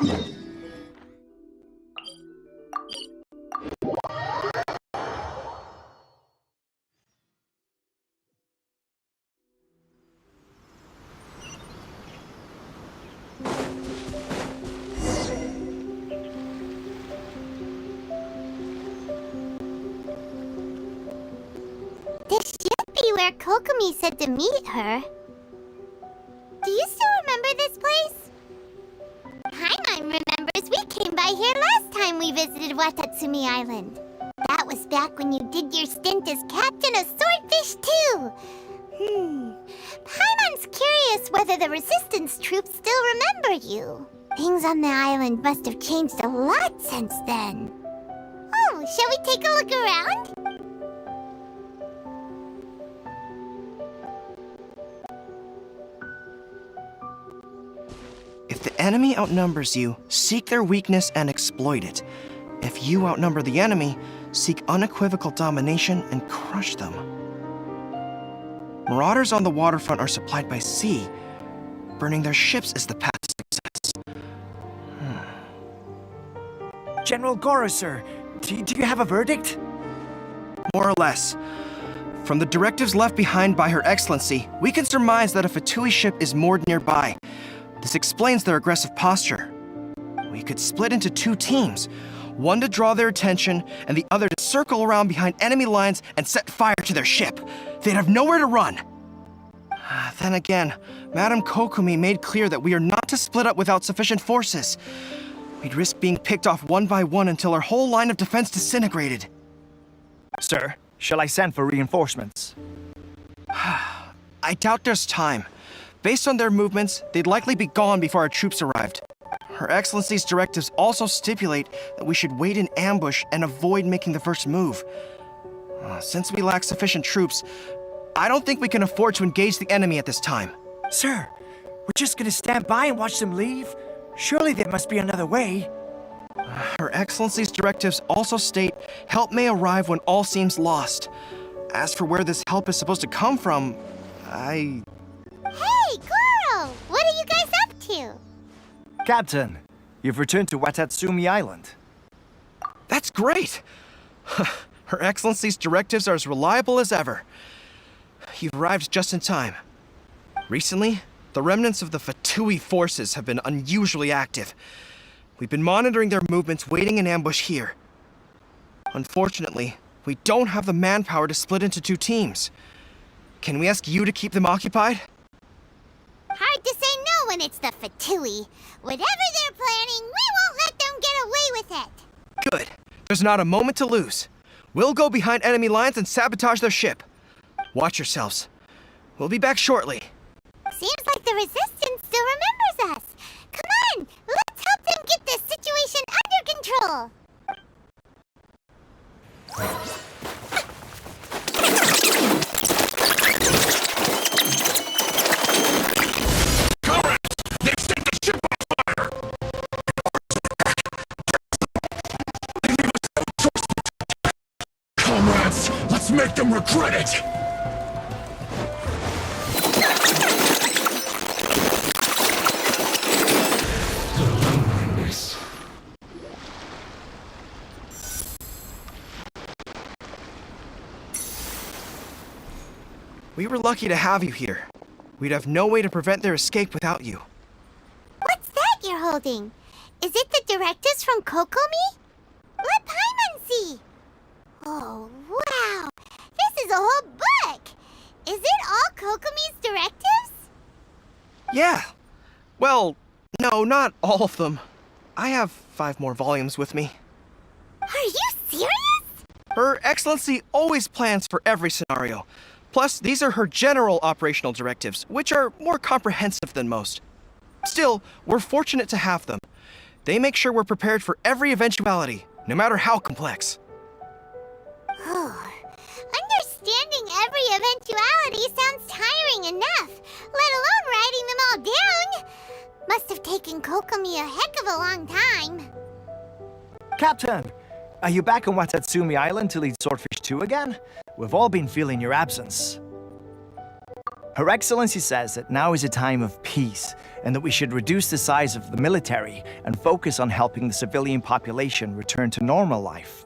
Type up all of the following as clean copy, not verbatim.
This should be where Kokomi said to meet her. Do you still remember this place? Paimon remembers we came by here last time we visited Watatsumi Island. That was back when you did your stint as captain of Swordfish too. Paimon's curious whether the resistance troops still remember you. Things on the island must have changed a lot since then. Oh, shall we take a look around? If the enemy outnumbers you, seek their weakness and exploit it. If you outnumber the enemy, seek unequivocal domination and crush them. Marauders on the waterfront are supplied by sea. Burning their ships is the path to success. General Goro, sir, do you have a verdict? More or less. From the directives left behind by Her Excellency, we can surmise that a Fatui ship is moored nearby. This explains their aggressive posture. We could split into two teams, one to draw their attention and the other to circle around behind enemy lines and set fire to their ship. They'd have nowhere to run. Then again, Madame Kokomi made clear that we are not to split up without sufficient forces. We'd risk being picked off one by one until our whole line of defense disintegrated. Sir, shall I send for reinforcements? I doubt there's time. Based on their movements, they'd likely be gone before our troops arrived. Her Excellency's directives also stipulate that we should wait in ambush and avoid making the first move. Since we lack sufficient troops, I don't think we can afford to engage the enemy at this time. Sir, we're just gonna stand by and watch them leave? Surely there must be another way. Her Excellency's directives also state help may arrive when all seems lost. As for where this help is supposed to come from, Hey, Goro! What are you guys up to? Captain, you've returned to Watatsumi Island. That's great! Her Excellency's directives are as reliable as ever. You've arrived just in time. Recently, the remnants of the Fatui forces have been unusually active. We've been monitoring their movements, waiting in ambush here. Unfortunately, we don't have the manpower to split into two teams. Can we ask you to keep them occupied? Hard to say no when it's the Fatui. Whatever they're planning, we won't let them get away with it. Good. There's not a moment to lose. We'll go behind enemy lines and sabotage their ship. Watch yourselves. We'll be back shortly. Seems like the Resistance still remembers us. Come on, let's help them get this situation under control. Let's make them regret it! We were lucky to have you here. We'd have no way to prevent their escape without you. What's that you're holding? Is it the directives from Kokomi? Let Paimon see! Oh, wow! This is a whole book! Is it all Kokomi's directives? Yeah. Well, no, not all of them. I have 5 more volumes with me. Are you serious? Her Excellency always plans for every scenario. Plus, these are her general operational directives, which are more comprehensive than most. Still, we're fortunate to have them. They make sure we're prepared for every eventuality, no matter how complex. Understanding every eventuality sounds tiring enough, let alone writing them all down. Must have taken Kokomi a heck of a long time. Captain, are you back on Watatsumi Island to lead Swordfish 2 again? We've all been feeling your absence. Her Excellency says that now is a time of peace, and that we should reduce the size of the military and focus on helping the civilian population return to normal life.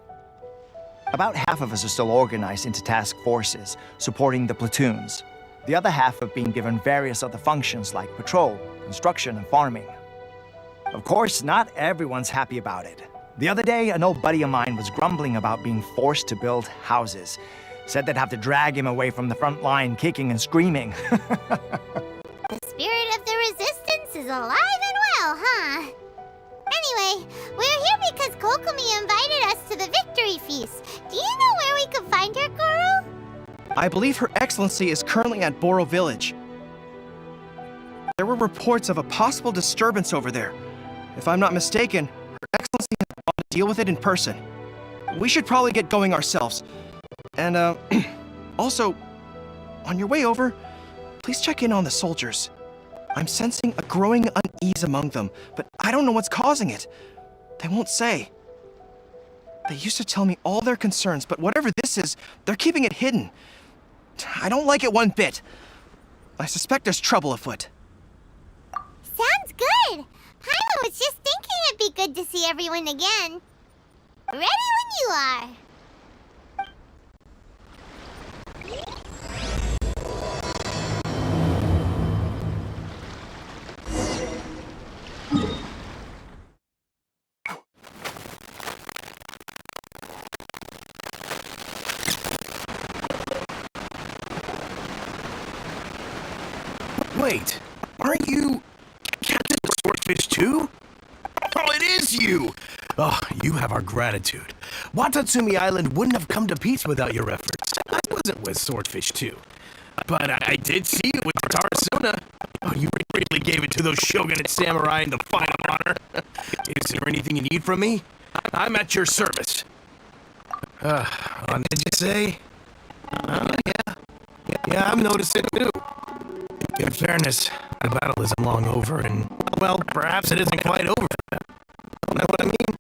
About half of us are still organized into task forces, supporting the platoons. The other half have been given various other functions like patrol, construction, and farming. Of course, not everyone's happy about it. The other day, an old buddy of mine was grumbling about being forced to build houses. Said they'd have to drag him away from the front line, kicking and screaming. The spirit of the resistance is alive and well, huh? Anyway, we're here because Kokomi invited us to the victory feast. Do you know where we could find her, Guru? I believe Her Excellency is currently at Boro Village. There were reports of a possible disturbance over there. If I'm not mistaken, Her Excellency has want to deal with it in person. We should probably get going ourselves. And, also, on your way over, please check in on the soldiers. I'm sensing a growing unease among them, but I don't know what's causing it. They won't say. They used to tell me all their concerns, but whatever this is, they're keeping it hidden. I don't like it one bit. I suspect there's trouble afoot. Sounds good. Paimon was just thinking it'd be good to see everyone again. Ready when you are. Wait, aren't you Captain Swordfish too? Oh, it is you! Oh, you have our gratitude. Watatsumi Island wouldn't have come to peace without your efforts. I wasn't with Swordfish too. But I did see you with Arasuna. Oh, you really gave it to those shogunate samurai in the fight of honor. Is there anything you need from me? I'm at your service. Did you say? Yeah, I'm noticing too. In fairness, the battle isn't long over, and, well, perhaps it isn't quite over. You know what I mean?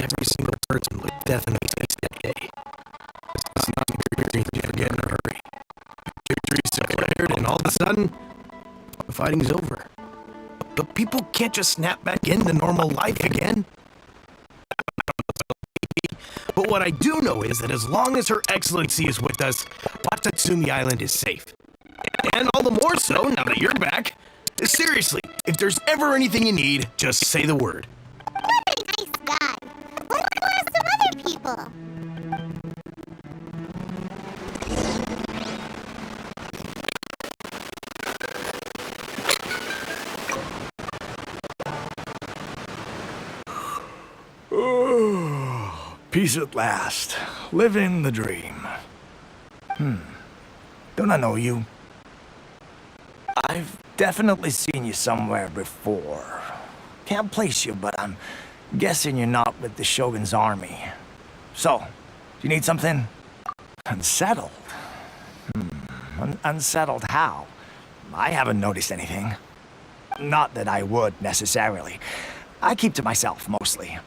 Every single person looked death in the face that day. It's not an experience you forget in a hurry. Victory's declared, and all of a sudden, the fighting's over. But people can't just snap back into normal life again. But what I do know is that as long as Her Excellency is with us, Watatsumi Island is safe. And all the more so now that you're back. Seriously, if there's ever anything you need, just say the word. What a nice guy. What about some other people? Peace at last. Living the dream. Don't I know you? I've definitely seen you somewhere before. Can't place you, but I'm guessing you're not with the Shogun's army. So, do you need something? Unsettled? Unsettled how? I haven't noticed anything. Not that I would, necessarily. I keep to myself, mostly.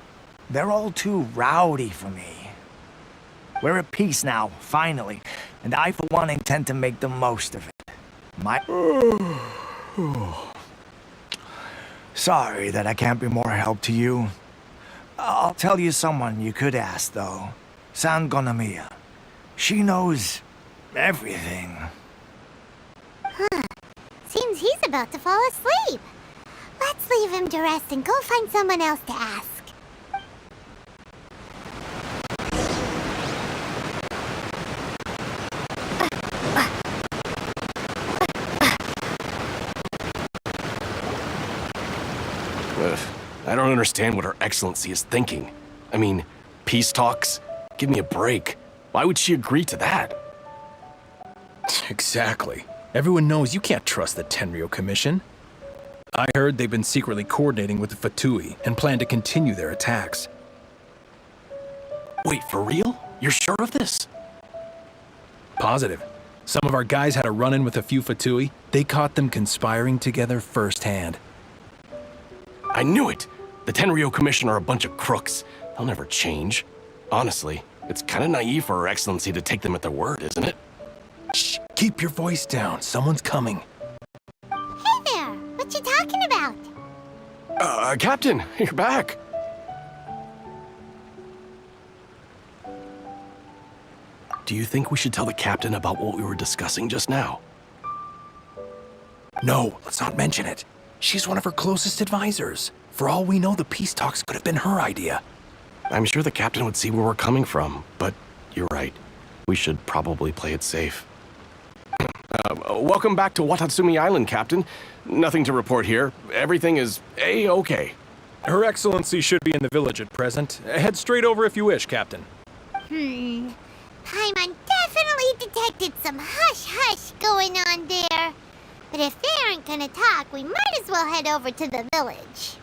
They're all too rowdy for me. We're at peace now, finally, and I, for one, intend to make the most of it. Sorry that I can't be more help to you. I'll tell you someone you could ask, though. Sangonomiya. She knows everything. Seems he's about to fall asleep. Let's leave him to rest and go find someone else to ask. I don't understand what Her Excellency is thinking. I mean, peace talks? Give me a break. Why would she agree to that? Exactly. Everyone knows you can't trust the Tenryou Commission. I heard they've been secretly coordinating with the Fatui and plan to continue their attacks. Wait, for real? You're sure of this? Positive. Some of our guys had a run-in with a few Fatui. They caught them conspiring together firsthand. I knew it! The Tenryou Commission are a bunch of crooks. They'll never change. Honestly, it's kind of naive for Her Excellency to take them at their word, isn't it? Shh! Keep Keep your voice down. Someone's coming. Hey there, what you talking about? Captain, you're back. Do you think we should tell the captain about what we were discussing just now? No, let's not mention it. She's one of her closest advisors. For all we know, the peace talks could have been her idea. I'm sure the captain would see where we're coming from, but you're right. We should probably play it safe. Welcome back to Watatsumi Island, Captain. Nothing to report here. Everything is A-okay. Her Excellency should be in the village at present. Head straight over if you wish, Captain. Paimon definitely detected some hush-hush going on there. But if they aren't gonna talk, we might as well head over to the village.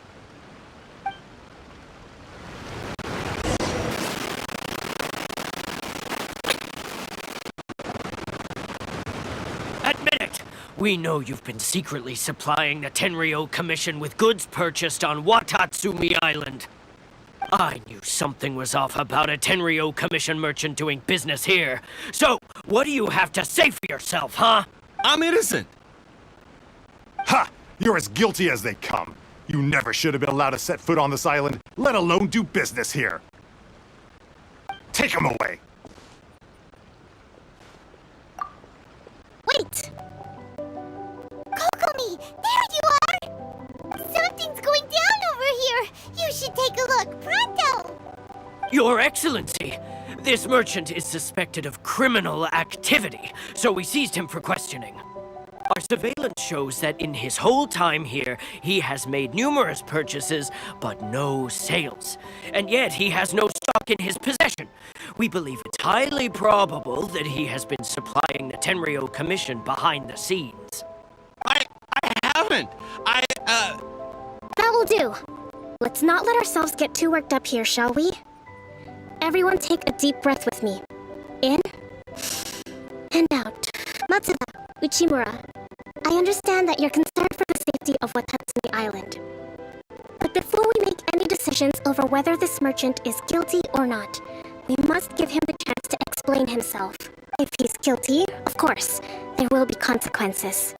Admit it! We know you've been secretly supplying the Tenryou Commission with goods purchased on Watatsumi Island. I knew something was off about a Tenryou Commission merchant doing business here. So, what do you have to say for yourself, huh? I'm innocent. Ha! You're as guilty as they come. You never should have been allowed to set foot on this island, let alone do business here. Take him away. Wait! Kokomi, there you are! Something's going down over here! You should take a look, pronto! Your Excellency, this merchant is suspected of criminal activity, so we seized him for questioning. Our surveillance shows that in his whole time here, he has made numerous purchases, but no sales. And yet he has no stock in his possession. We believe it's highly probable that he has been supplying the Tenryou Commission behind the scenes. I haven't. That will do. Let's not let ourselves get too worked up here, shall we? Everyone take a deep breath with me. In and out. Matsuda, Uchimura, I understand that you're concerned for the safety of Watatsumi Island. But before we make any decisions over whether this merchant is guilty or not, we must give him the chance to explain himself. If he's guilty, of course, there will be consequences.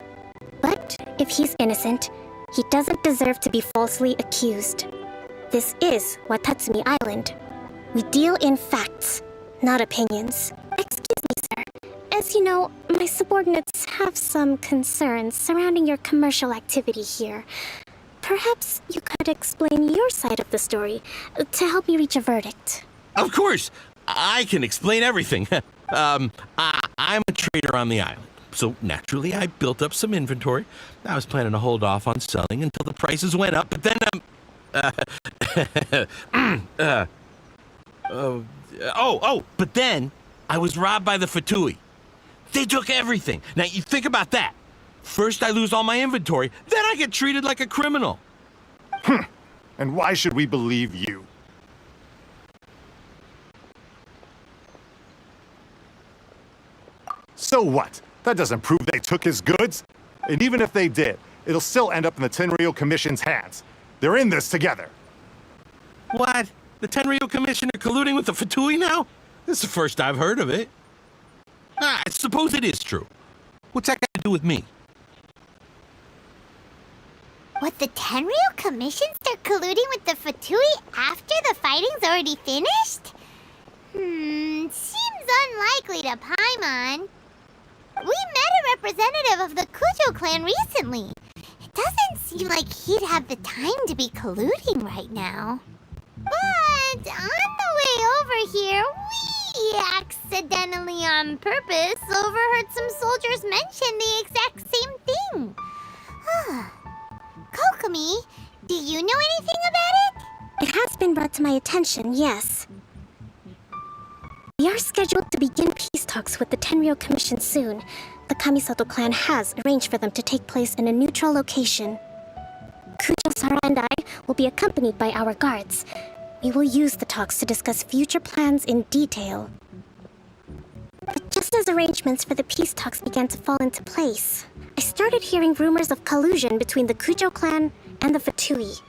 But if he's innocent, he doesn't deserve to be falsely accused. This is Watatsumi Island. We deal in facts, not opinions. Excuse me, sir. As you know, my subordinates have some concerns surrounding your commercial activity here. Perhaps you could explain your side of the story to help me reach a verdict. Of course, I can explain everything. I'm a trader on the island, so naturally I built up some inventory. I was planning to hold off on selling until the prices went up, but then, but then I was robbed by the Fatui. They took everything. Now, you think about that. First I lose all my inventory, then I get treated like a criminal. And why should we believe you? So what? That doesn't prove they took his goods. And even if they did, it'll still end up in the Tenryou Commission's hands. They're in this together. What? The Tenryou Commission are colluding with the Fatui now? This is the first I've heard of it. I suppose it is true. What's that got to do with me? What, the Tenryou Commission start colluding with the Fatui after the fighting's already finished? Seems unlikely to Paimon. We met a representative of the Kujo clan recently. It doesn't seem like he'd have the time to be colluding right now. But on the way over here, we accidentally on purpose overheard some soldiers mention the exact same thing. Kokomi, do you know anything about it? It has been brought to my attention, yes. We are scheduled to begin peace talks with the Tenryou Commission soon. The Kamisato clan has arranged for them to take place in a neutral location. Kujo-Sara and I will be accompanied by our guards. We will use the talks to discuss future plans in detail. But just as arrangements for the peace talks began to fall into place, I started hearing rumors of collusion between the Kujo clan and the Fatui.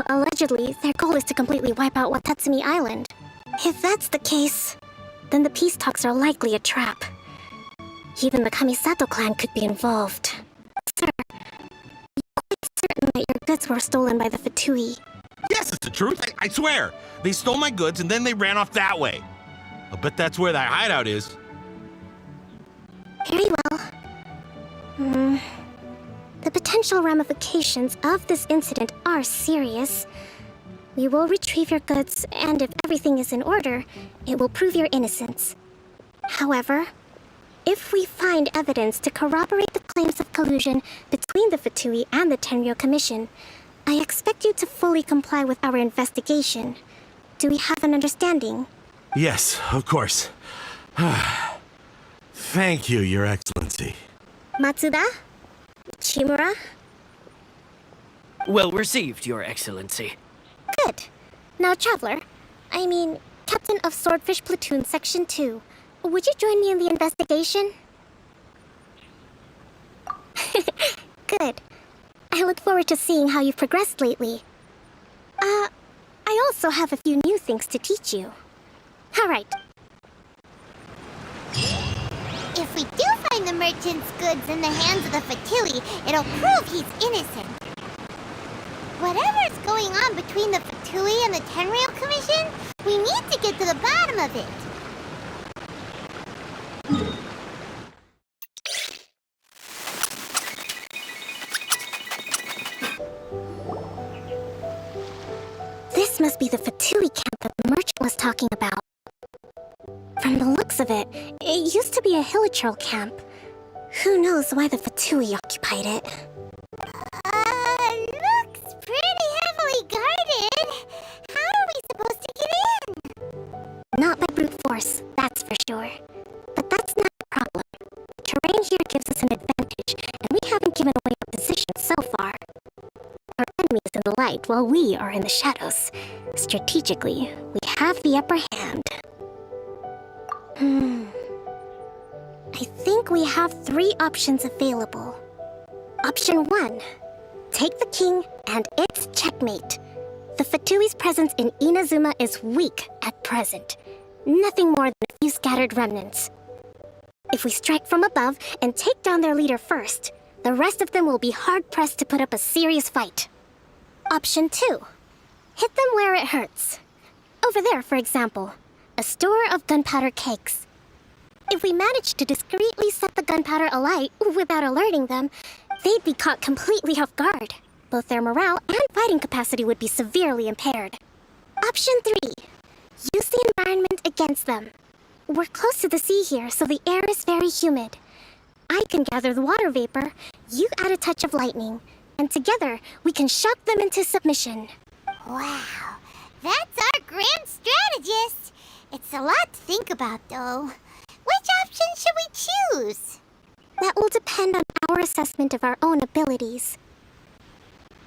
Allegedly, their goal is to completely wipe out Watatsumi Island. If that's the case, then the peace talks are likely a trap. Even the Kamisato clan could be involved. Sir, you're quite certain that your goods were stolen by the Fatui? Yes, it's the truth. I swear. They stole my goods and then they ran off that way. I'll bet that's where that hideout is. Very well. The potential ramifications of this incident are serious. We will retrieve your goods, and if everything is in order, it will prove your innocence. However, if we find evidence to corroborate the claims of collusion between the Fatui and the Tenryou Commission, I expect you to fully comply with our investigation. Do we have an understanding? Yes, of course. Thank you, Your Excellency. Matsuda? Chimura? Well received, Your Excellency. Good. Now, Traveler, Captain of Swordfish Platoon Section 2, would you join me in the investigation? Good. I look forward to seeing how you've progressed lately. I also have a few new things to teach you. All right. If we do find the merchant's goods in the hands of the Fatui, it'll prove he's innocent. Whatever's going on between the Fatui and the Tenryou Commission, we need to get to the bottom of it. This must be the Fatui camp that the merchant was talking about. From the looks of it, it used to be a Hilichurl camp. Who knows why the Fatui occupied it? Looks pretty heavily guarded. How are we supposed to get in? Not by brute force, that's for sure. But that's not the problem. Terrain here gives us an advantage, and we haven't given away our position so far. Our enemy is in the light while we are in the shadows. Strategically, we have the upper hand. I think we have 3 options available. Option 1. Take the king, and it's checkmate. The Fatui's presence in Inazuma is weak at present. Nothing more than a few scattered remnants. If we strike from above and take down their leader first, the rest of them will be hard-pressed to put up a serious fight. Option 2. Hit them where it hurts. Over there, for example, a store of gunpowder cakes. If we manage to discreetly set the gunpowder alight without alerting them, they'd be caught completely off guard. Both their morale and fighting capacity would be severely impaired. Option 3. Use the environment against them. We're close to the sea here, so the air is very humid. I can gather the water vapor, you add a touch of lightning, and together we can shock them into submission. Wow, that's our grand strategist. It's a lot to think about, though. Which option should we choose? That will depend on our assessment of our own abilities.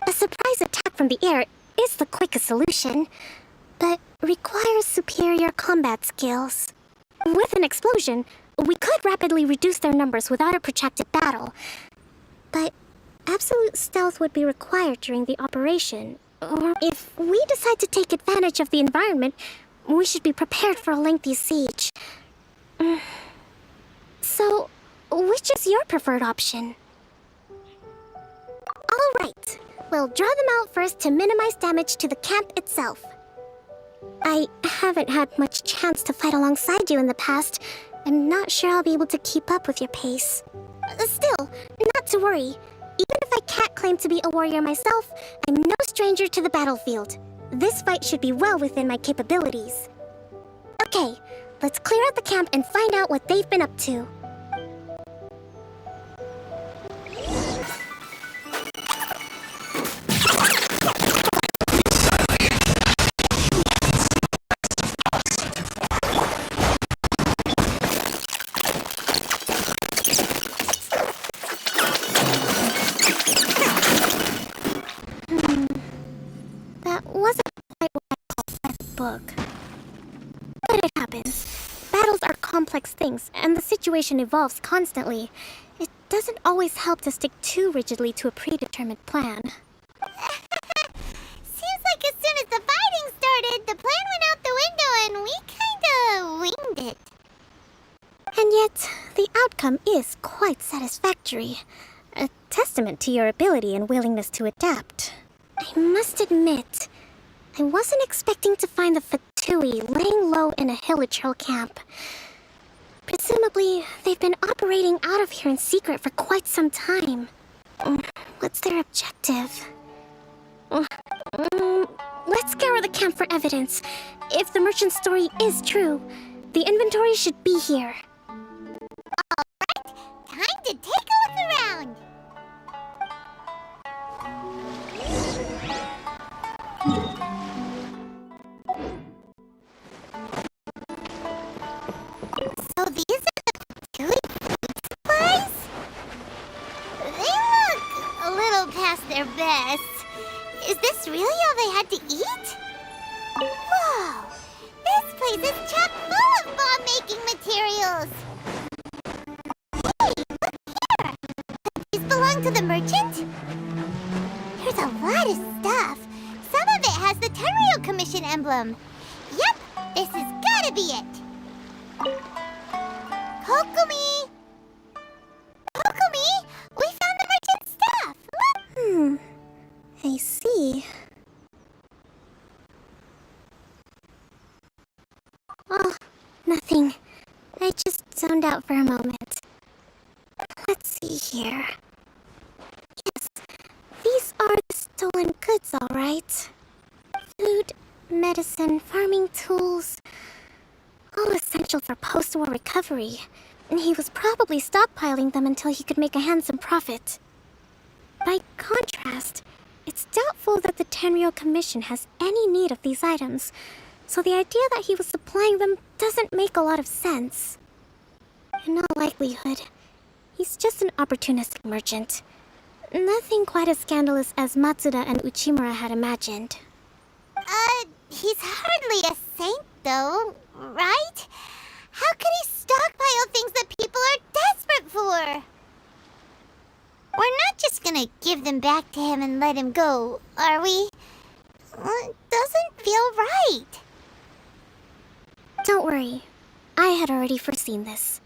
A surprise attack from the air is the quickest solution, but requires superior combat skills. With an explosion, we could rapidly reduce their numbers without a protracted battle. But absolute stealth would be required during the operation. Or if we decide to take advantage of the environment, we should be prepared for a lengthy siege. So, which is your preferred option? All right. We'll draw them out first to minimize damage to the camp itself. I haven't had much chance to fight alongside you in the past. I'm not sure I'll be able to keep up with your pace. Still, not to worry. Even if I can't claim to be a warrior myself, I'm no stranger to the battlefield. This fight should be well within my capabilities. Okay, let's clear out the camp and find out what they've been up to. That wasn't quite what I called by the book. But it happens. Battles are complex things, and the situation evolves constantly. It doesn't always help to stick too rigidly to a predetermined plan. Seems like as soon as the fighting started, the plan went out the window and we kinda winged it. And yet, the outcome is quite satisfactory. A testament to your ability and willingness to adapt. I must admit, I wasn't expecting to find the Fatui laying low in a Hilichurl camp. Presumably, they've been operating out of here in secret for quite some time. What's their objective? Let's scour the camp for evidence. If the merchant's story is true, the inventory should be here. Alright, time to take a look around. So these are the Fatui food supplies? They look a little past their best. Is this really all they had to eat? Whoa! This place is chock full of bomb-making materials! Hey, look here! These belong to the merchant? There's a lot of stuff. Some of it has the Tenryou Commission emblem. Yep, this has gotta be it. Kokomi! Kokomi! We found the merchant's stuff! Look! I see. Oh, nothing. I just zoned out for a moment. Let's see here. Yes, these are the stolen goods, all right. Food, medicine, farming tools. All essential for post-war recovery. And he was probably stockpiling them until he could make a handsome profit. By contrast, it's doubtful that the Tenryou Commission has any need of these items, so the idea that he was supplying them doesn't make a lot of sense. In all likelihood, he's just an opportunistic merchant. Nothing quite as scandalous as Matsuda and Uchimura had imagined. He's hardly a saint, though, right? How could he stockpile things that people are desperate for? We're not just gonna give them back to him and let him go, are we? It doesn't feel right. Don't worry. I had already foreseen this.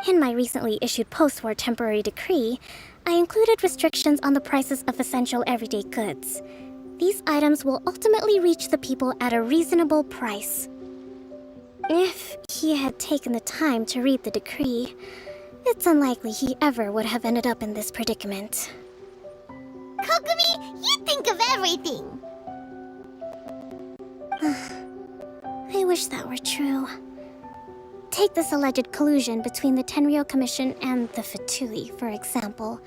In my recently issued post-war temporary decree, I included restrictions on the prices of essential everyday goods. These items will ultimately reach the people at a reasonable price. If he had taken the time to read the decree, it's unlikely he ever would have ended up in this predicament. Kokomi, you think of everything! I wish that were true. Take this alleged collusion between the Tenryou Commission and the Fatui, for example.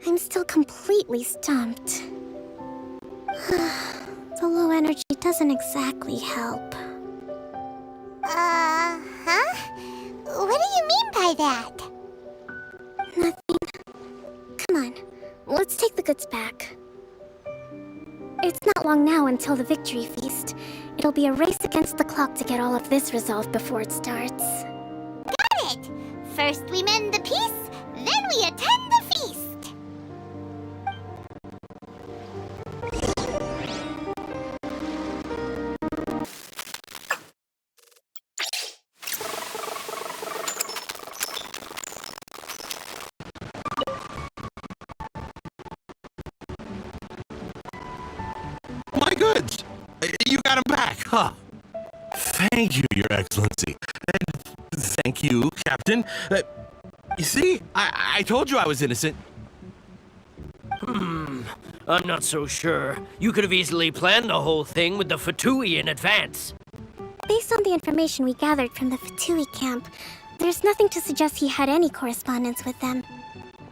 I'm still completely stumped. The low energy doesn't exactly help. Huh? What do you mean by that? Nothing. Come on, let's take the goods back. It's not long now until the victory feast. It'll be a race against the clock to get all of this resolved before it starts. Got it! First we mend the peace, then we attend the feast! My goods! You got them back, huh? Thank you, Your Excellency. And thank you, Captain. You see, I told you I was innocent. I'm not so sure. You could have easily planned the whole thing with the Fatui in advance. Based on the information we gathered from the Fatui camp, there's nothing to suggest he had any correspondence with them.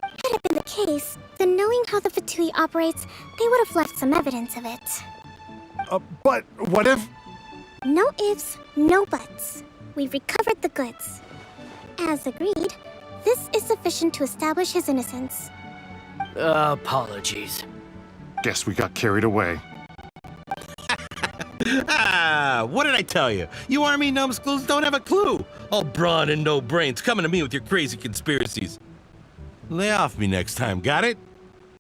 Had it been the case, then knowing how the Fatui operates, they would have left some evidence of it. But what if... No ifs, no buts. We've recovered the goods. As agreed, this is sufficient to establish his innocence. Apologies. Guess we got carried away. What did I tell you? You army numbskulls don't have a clue. All brawn and no brains coming to me with your crazy conspiracies. Lay off me next time, got it?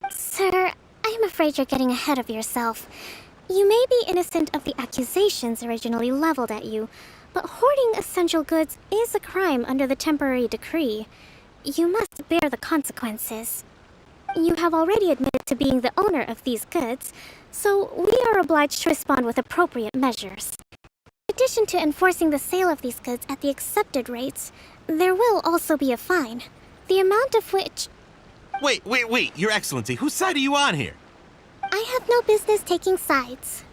Sir, I'm afraid you're getting ahead of yourself. You may be innocent of the accusations originally leveled at you, but hoarding essential goods is a crime under the temporary decree. You must bear the consequences. You have already admitted to being the owner of these goods, so we are obliged to respond with appropriate measures. In addition to enforcing the sale of these goods at the accepted rates, there will also be a fine, the amount of which... Wait, Your Excellency, whose side are you on here? I have no business taking sides.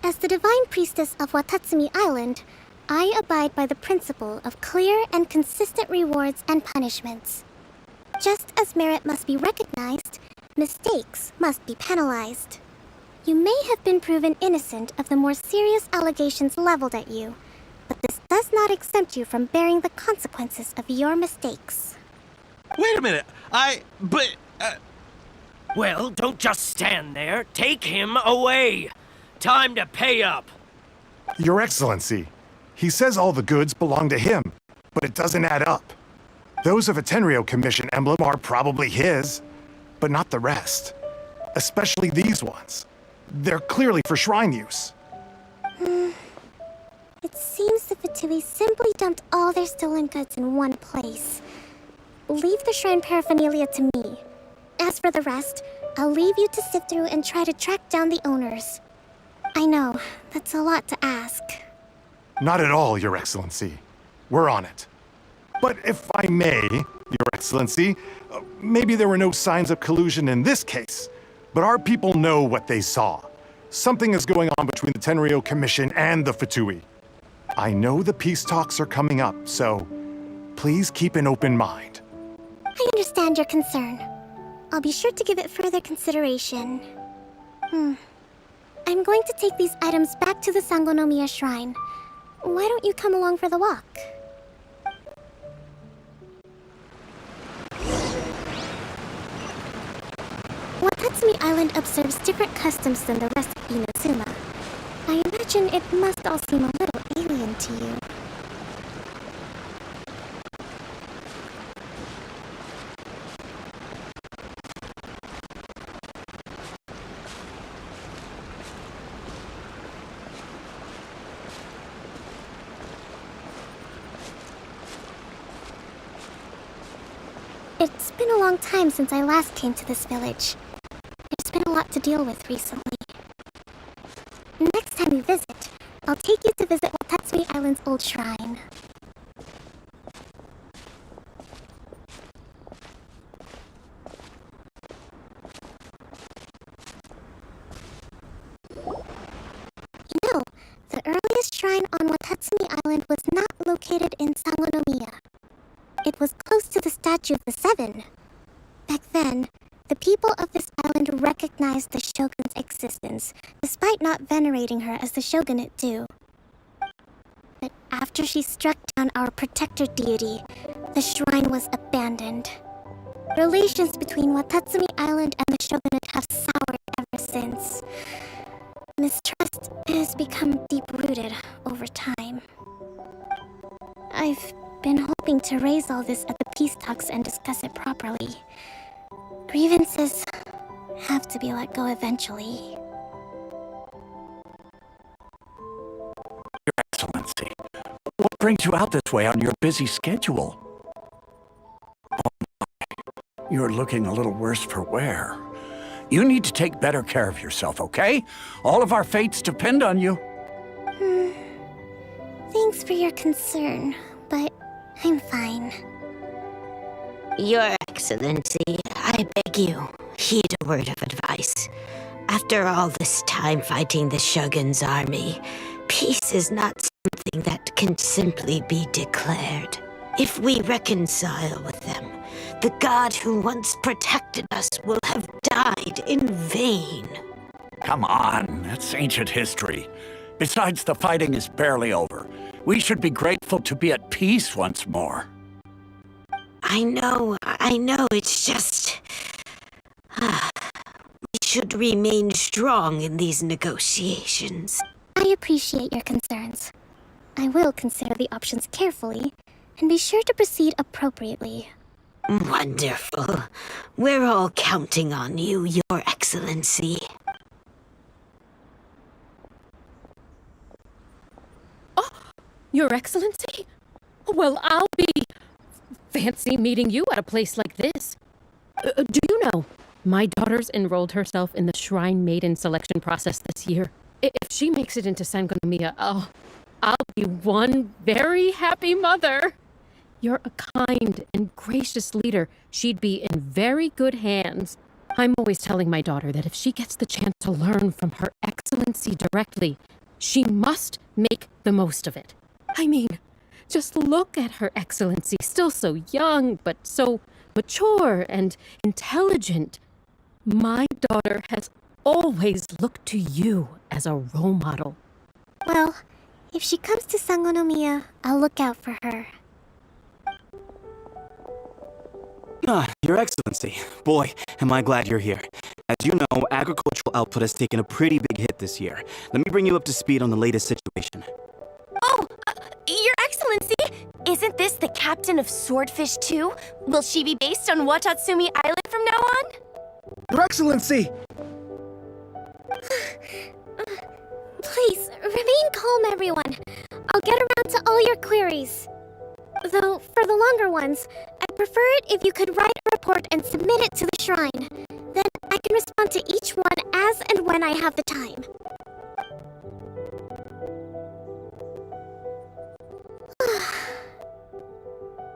As the Divine Priestess of Watatsumi Island, I abide by the principle of clear and consistent rewards and punishments. Just as merit must be recognized, mistakes must be penalized. You may have been proven innocent of the more serious allegations leveled at you, but this does not exempt you from bearing the consequences of your mistakes. Wait a minute, Well, don't just stand there. Take him away. Time to pay up. Your Excellency, he says all the goods belong to him, but it doesn't add up. Those of a Tenryou Commission emblem are probably his, but not the rest. Especially these ones. They're clearly for shrine use. It seems the Fatui simply dumped all their stolen goods in one place. Leave the shrine paraphernalia to me. As for the rest, I'll leave you to sift through and try to track down the owners. I know, that's a lot to ask. Not at all, Your Excellency. We're on it. But if I may, Your Excellency, maybe there were no signs of collusion in this case, but our people know what they saw. Something is going on between the Tenryou Commission and the Fatui. I know the peace talks are coming up, so please keep an open mind. I understand your concern. I'll be sure to give it further consideration. I'm going to take these items back to the Sangonomiya Shrine. Why don't you come along for the walk? Watatsumi Island observes different customs than the rest of Inazuma. I imagine it must all seem a little alien to you. It's been a long time since I last came to this village. There's been a lot to deal with recently. Next time we visit, I'll take you to visit Watatsumi Island's old shrine. You know, the earliest shrine on Watatsumi Island was not located in Sangonomiya. It was close to the statue of the Seven. Back then, the people of this island recognized the shogun's existence, despite not venerating her as the shogunate do. But after she struck down our protector deity, the shrine was abandoned. Relations between Watatsumi Island and the shogunate have soured ever since. Mistrust has become deep-rooted over time. I've been hoping to raise all this at the peace talks and discuss it properly. Grievances have to be let go eventually. Your Excellency, what brings you out this way on your busy schedule? Oh my, you're looking a little worse for wear. You need to take better care of yourself, okay? All of our fates depend on you. Thanks for your concern, but I'm fine. Your Excellency, I beg you, heed a word of advice. After all this time fighting the Shogun's army, peace is not something that can simply be declared. If we reconcile with them, the god who once protected us will have died in vain. Come on, that's ancient history. Besides, the fighting is barely over. We should be grateful to be at peace once more. I know, it's just... we should remain strong in these negotiations. I appreciate your concerns. I will consider the options carefully, and be sure to proceed appropriately. Wonderful. We're all counting on you, Your Excellency. Your Excellency? Well, I'll be... fancy meeting you at a place like this. Do you know, my daughter's enrolled herself in the Shrine Maiden selection process this year. If she makes it into Sangonomiya, I'll be one very happy mother. You're a kind and gracious leader. She'd be in very good hands. I'm always telling my daughter that if she gets the chance to learn from Her Excellency directly, she must make the most of it. I mean, just look at Her Excellency, still so young, but so mature and intelligent. My daughter has always looked to you as a role model. Well, if she comes to Sangonomiya, I'll look out for her. Your Excellency. Boy, am I glad you're here. As you know, agricultural output has taken a pretty big hit this year. Let me bring you up to speed on the latest situation. Oh, Your Excellency! Isn't this the captain of Swordfish 2? Will she be based on Watatsumi Island from now on? Your Excellency! Please, remain calm, everyone. I'll get around to all your queries. Though, for the longer ones, I'd prefer it if you could write a report and submit it to the shrine. Then I can respond to each one as and when I have the time.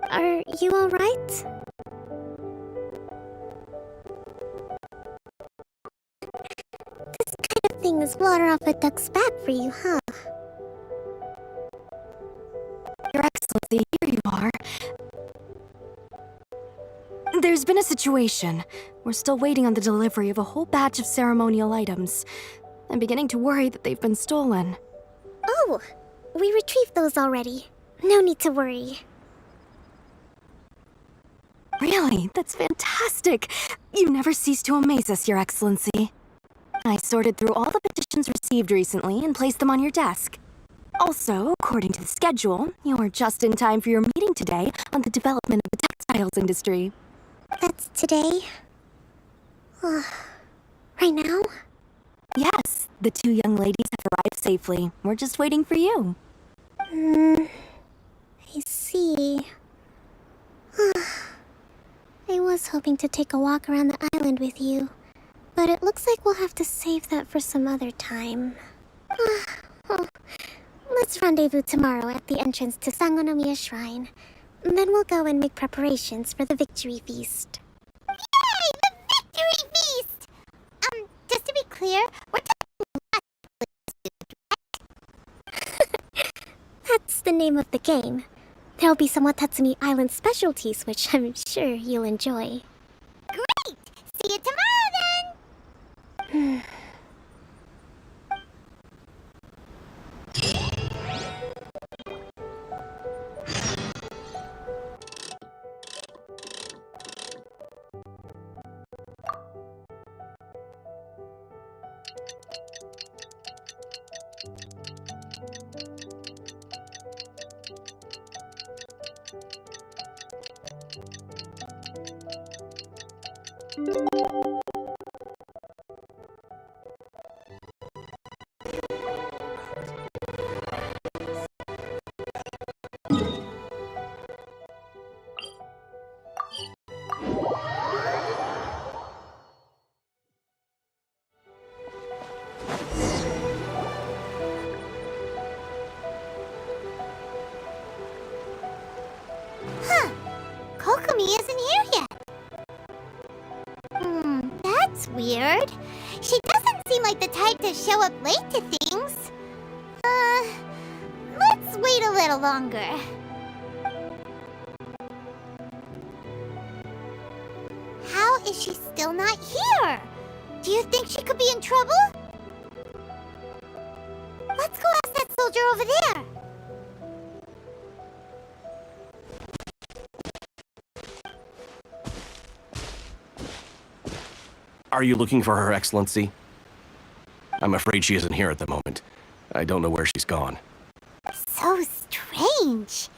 Are you alright? This kind of thing is water off a duck's back for you, huh? Your Excellency, here you are. There's been a situation. We're still waiting on the delivery of a whole batch of ceremonial items. I'm beginning to worry that they've been stolen. Oh, we retrieved those already. No need to worry. Really? That's fantastic! You never cease to amaze us, Your Excellency. I sorted through all the petitions received recently and placed them on your desk. Also, according to the schedule, you're just in time for your meeting today on the development of the textiles industry. That's today? Right now? Yes, the two young ladies have arrived safely. We're just waiting for you. I see. I was hoping to take a walk around the island with you, but it looks like we'll have to save that for some other time. Let's rendezvous tomorrow at the entrance to Sangonomiya Shrine. Then we'll go and make preparations for the victory feast. Yay! The victory feast! Just to be clear, we're That's the name of the game. There'll be some Watatsumi Island specialties, which I'm sure you'll enjoy. great! See you tomorrow then! Kokomi isn't here yet. That's weird. She doesn't seem like the type to show up late to things. Let's wait a little longer. How is she still not here? Do you think she could be in trouble? Let's go ask that soldier over there. Are you looking for Her Excellency? I'm afraid she isn't here at the moment. I don't know where she's gone. So strange.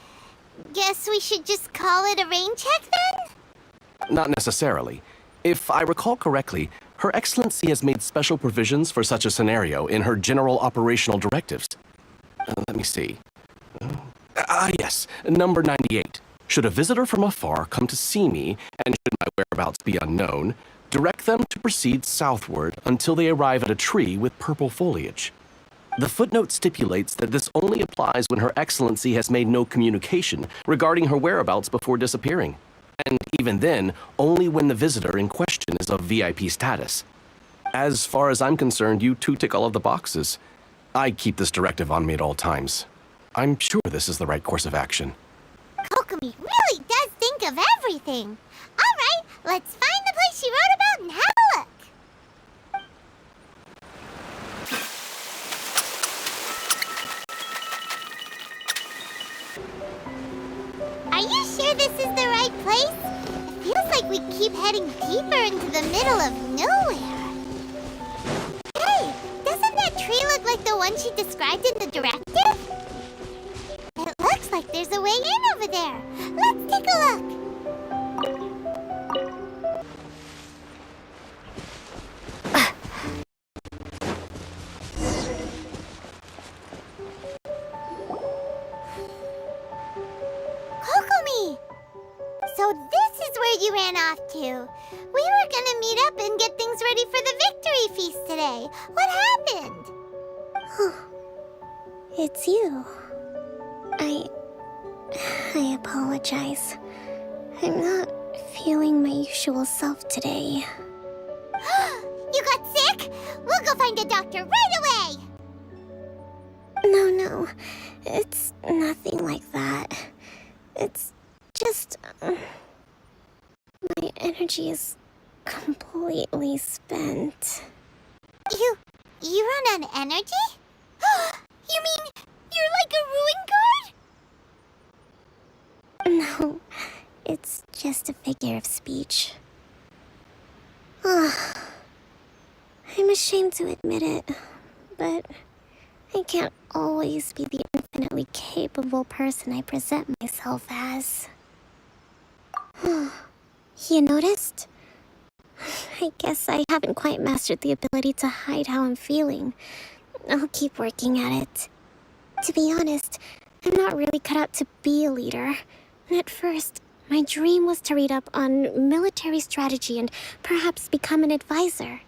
Guess we should just call it a rain check then? Not necessarily. If I recall correctly, Her Excellency has made special provisions for such a scenario in her general operational directives. Let me see. Yes, number 98. Should a visitor from afar come to see me, and should my whereabouts be unknown, direct them to proceed southward until they arrive at a tree with purple foliage. The footnote stipulates that this only applies when Her Excellency has made no communication regarding her whereabouts before disappearing. And even then, only when the visitor in question is of VIP status. As far as I'm concerned, you two tick all of the boxes. I keep this directive on me at all times. I'm sure this is the right course of action. Kokomi really does think of everything. All right, let's find the place she wrote about and have a look. Are you sure this is the right place? It feels like we keep heading deeper into the middle of nowhere. Hey, doesn't that tree look like the one she described in the directive? It looks like there's a way in over there. Let's take a look. Kokomi! So this is where you ran off to. We were gonna meet up and get things ready for the victory feast today. What happened? It's you. I apologize. I'm not feeling my usual self today. You got sick? We'll go find a doctor right away! No. It's nothing like that. It's just... my energy is completely spent. You run on energy? You mean you're like a ruin guard? No, it's just a figure of speech. I'm ashamed to admit it, but I can't always be the infinitely capable person I present myself as. You noticed? I guess I haven't quite mastered the ability to hide how I'm feeling. I'll keep working at it. To be honest, I'm not really cut out to be a leader. At first, my dream was to read up on military strategy and perhaps become an advisor.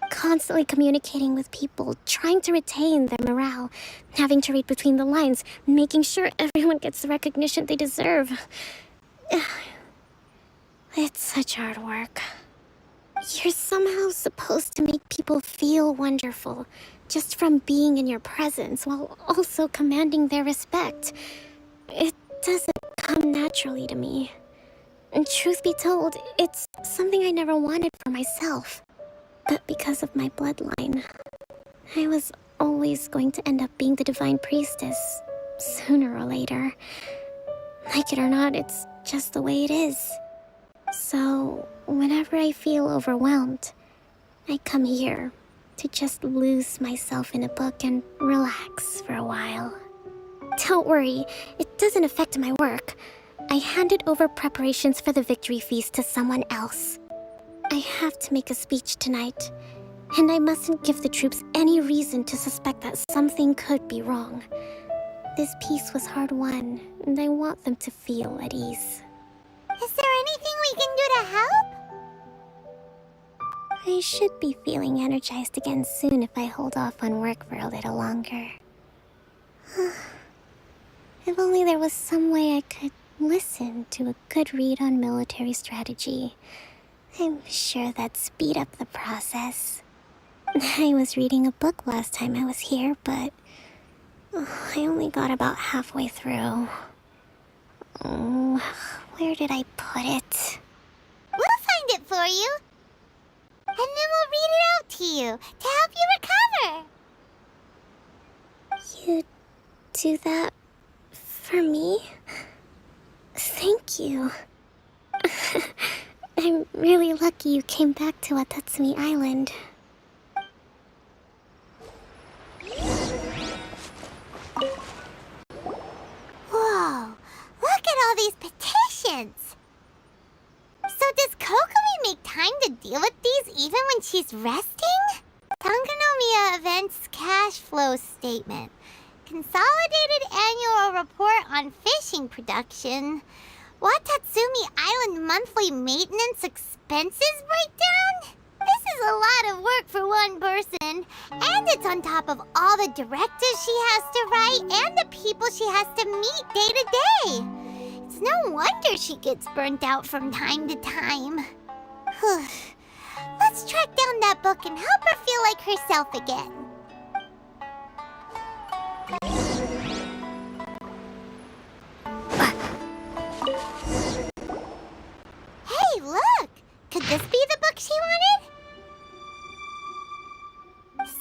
Constantly communicating with people, trying to retain their morale, having to read between the lines, making sure everyone gets the recognition they deserve. It's such hard work. You're somehow supposed to make people feel wonderful, just from being in your presence, while also commanding their respect. It doesn't come naturally to me. And truth be told, it's something I never wanted for myself. But because of my bloodline, I was always going to end up being the divine priestess, sooner or later. Like it or not, it's just the way it is. So, whenever I feel overwhelmed, I come here to just lose myself in a book and relax for a while. Don't worry, it doesn't affect my work. I handed over preparations for the victory feast to someone else. I have to make a speech tonight, and I mustn't give the troops any reason to suspect that something could be wrong. This peace was hard-won, and I want them to feel at ease. Is there anything we can do to help? I should be feeling energized again soon if I hold off on work for a little longer. If only there was some way I could listen to a good read on military strategy. I'm sure that'd speed up the process. I was reading a book last time I was here, but I only got about halfway through. Where did I put it? We'll find it for you. And then we'll read it out to you to help you recover. You do that for me? Thank you. I'm really lucky you came back to Watatsumi Island. Whoa, look at all these petitions. So does Kokomi make time to deal with these even when she's resting? Sangonomiya Events Cash Flow Statement. Consolidated Annual Report on Fishing Production. Watatsumi Island Monthly Maintenance Expenses Breakdown? This is a lot of work for one person. And it's on top of all the directives she has to write and the people she has to meet day to day. It's no wonder she gets burnt out from time to time. Let's track down that book and help her feel like herself again. Hey, look! Could this be the book she wanted?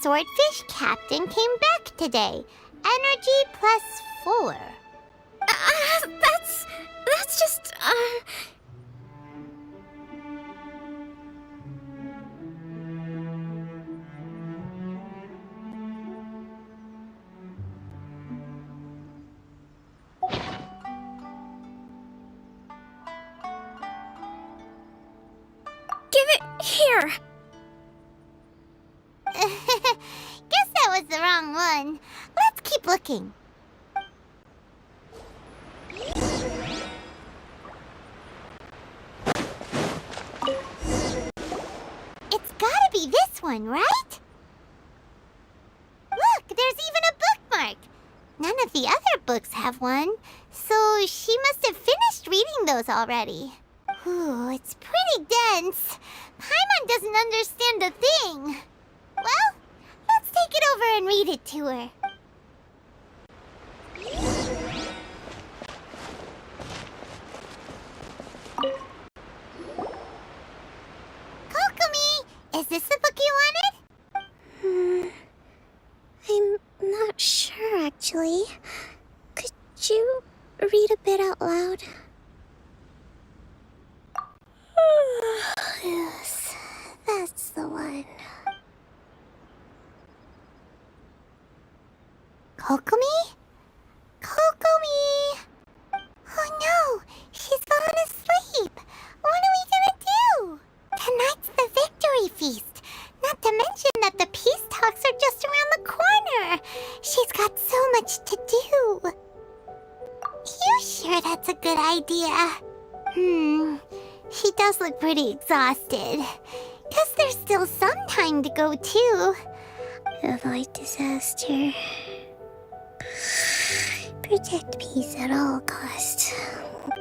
Swordfish Captain came back today. Energy +4. That's just, Give it here! Guess that was the wrong one. Let's keep looking. It's gotta be this one, right? Look, there's even a bookmark. None of the other books have one, so she must have finished reading those already. Ooh, it's pretty dense. Paimon doesn't understand a thing. Well, let's take it over and read it to her. Kokomi, is this the book you wanted? I'm not sure, actually. Could you read a bit out loud? Yes, that's the one. Kokomi? Kokomi! Oh no, she's fallen asleep. What are we gonna do? Tonight's the victory feast. Not to mention that the peace talks are just around the corner. She's got so much to do. You sure that's a good idea? She does look pretty exhausted. Guess there's still some time to go, too. Avoid disaster. Protect peace at all costs.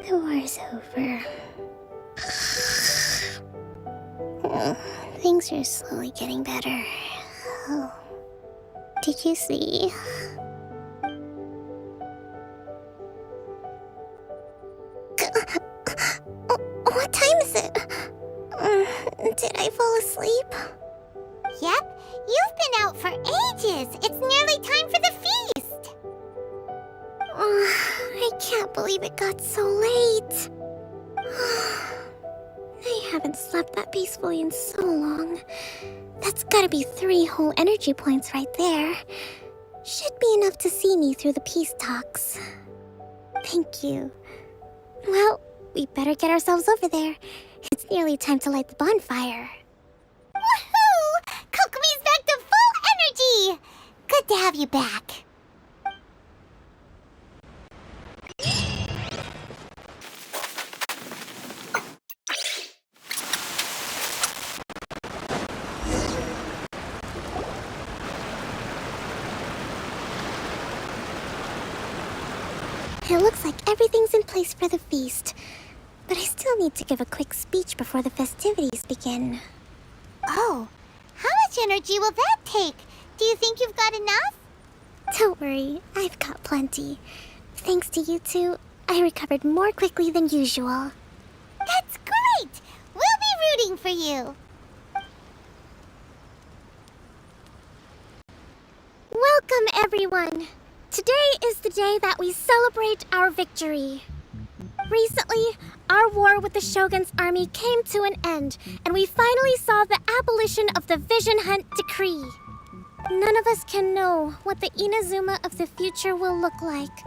The war's over. Things are slowly getting better. Oh. Did you see? What time is it? Did I fall asleep? Yep, you've been out for ages. It's nearly time for the feast. I can't believe it got so late. I haven't slept that peacefully in so long. That's gotta be 3 whole energy points right there. Should be enough to see me through the peace talks. Thank you. Well, we better get ourselves over there. It's nearly time to light the bonfire. Woohoo! Kokomi's back to full energy! Good to have you back. It looks like everything's in place for the feast. But I still need to give a quick speech before the festivities begin. Oh, how much energy will that take? Do you think you've got enough? Don't worry, I've got plenty. Thanks to you two, I recovered more quickly than usual. That's great! We'll be rooting for you. Welcome, everyone! Today is the day that we celebrate our victory. Recently, our war with the Shogun's army came to an end, and we finally saw the abolition of the Vision Hunt Decree. None of us can know what the Inazuma of the future will look like.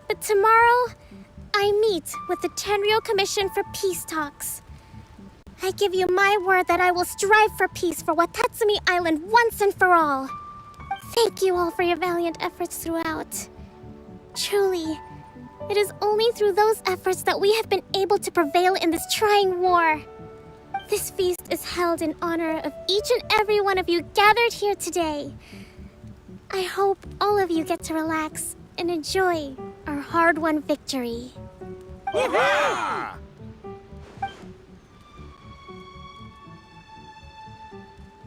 But tomorrow, I meet with the Tenryou Commission for peace talks. I give you my word that I will strive for peace for Watatsumi Island once and for all. Thank you all for your valiant efforts throughout. Truly, it is only through those efforts that we have been able to prevail in this trying war. This feast is held in honor of each and every one of you gathered here today. I hope all of you get to relax and enjoy our hard-won victory.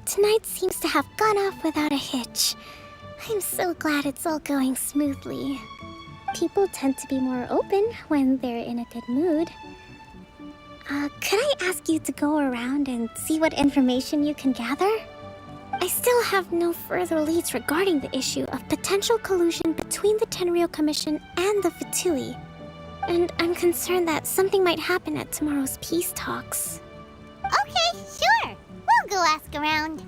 Tonight seems to have gone off without a hitch. I'm so glad it's all going smoothly. People tend to be more open when they're in a good mood. Could I ask you to go around and see what information you can gather? I still have no further leads regarding the issue of potential collusion between the Tenryou Commission and the Fatui. And I'm concerned that something might happen at tomorrow's peace talks. Okay, sure. We'll go ask around.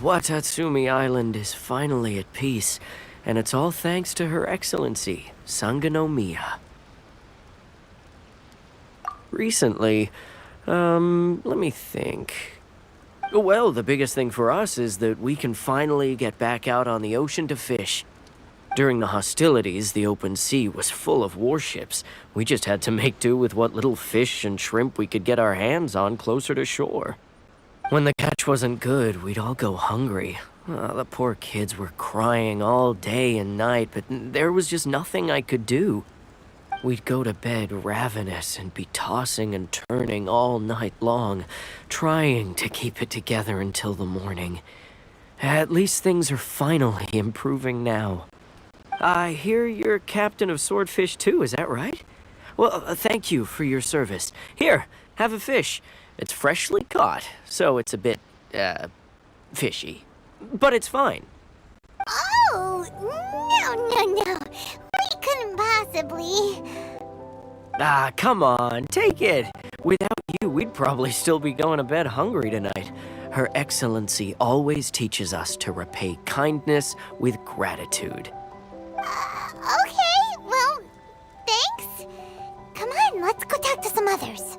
Watatsumi Island is finally at peace, and it's all thanks to Her Excellency, Sangonomiya. Recently, let me think. Well, the biggest thing for us is that we can finally get back out on the ocean to fish. During the hostilities, the open sea was full of warships. We just had to make do with what little fish and shrimp we could get our hands on closer to shore. When the catch wasn't good, we'd all go hungry. The poor kids were crying all day and night, but there was just nothing I could do. We'd go to bed ravenous and be tossing and turning all night long, trying to keep it together until the morning. At least things are finally improving now. I hear you're captain of Swordfish too, is that right? Well, thank you for your service. Here, have a fish. It's freshly caught, so it's a bit, fishy. But it's fine. Oh, no. We couldn't possibly. Come on, take it. Without you, we'd probably still be going to bed hungry tonight. Her Excellency always teaches us to repay kindness with gratitude. Okay, well, thanks. Come on, let's go talk to some others.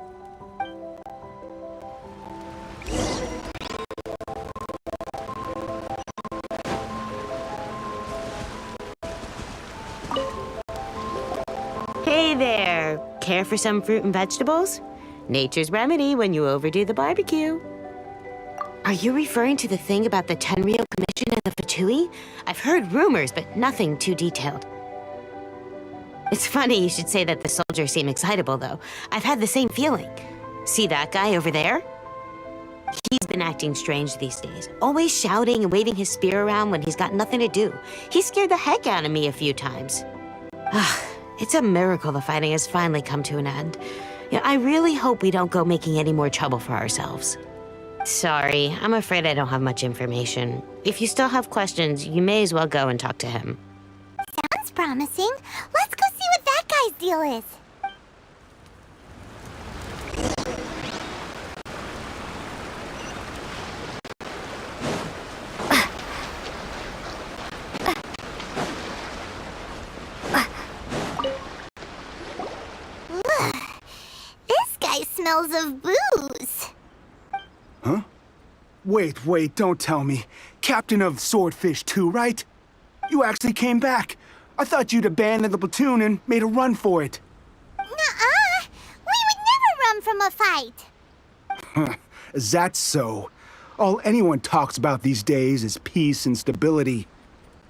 Hey there! Care for some fruit and vegetables? Nature's remedy when you overdo the barbecue. Are you referring to the thing about the Tenryou Commission and the Fatui? I've heard rumors, but nothing too detailed. It's funny you should say that the soldiers seem excitable, though. I've had the same feeling. See that guy over there? He's been acting strange these days, always shouting and waving his spear around when he's got nothing to do. He scared the heck out of me a few times. It's a miracle the fighting has finally come to an end. I really hope we don't go making any more trouble for ourselves. Sorry, I'm afraid I don't have much information. If you still have questions, you may as well go and talk to him. Sounds promising. Let's go see what that guy's deal is. This guy smells of booze. Huh? Wait, don't tell me. Captain of Swordfish too, right? You actually came back. I thought you'd abandoned the platoon and made a run for it. Nuh-uh. We would never run from a fight. Is that so? All anyone talks about these days is peace and stability.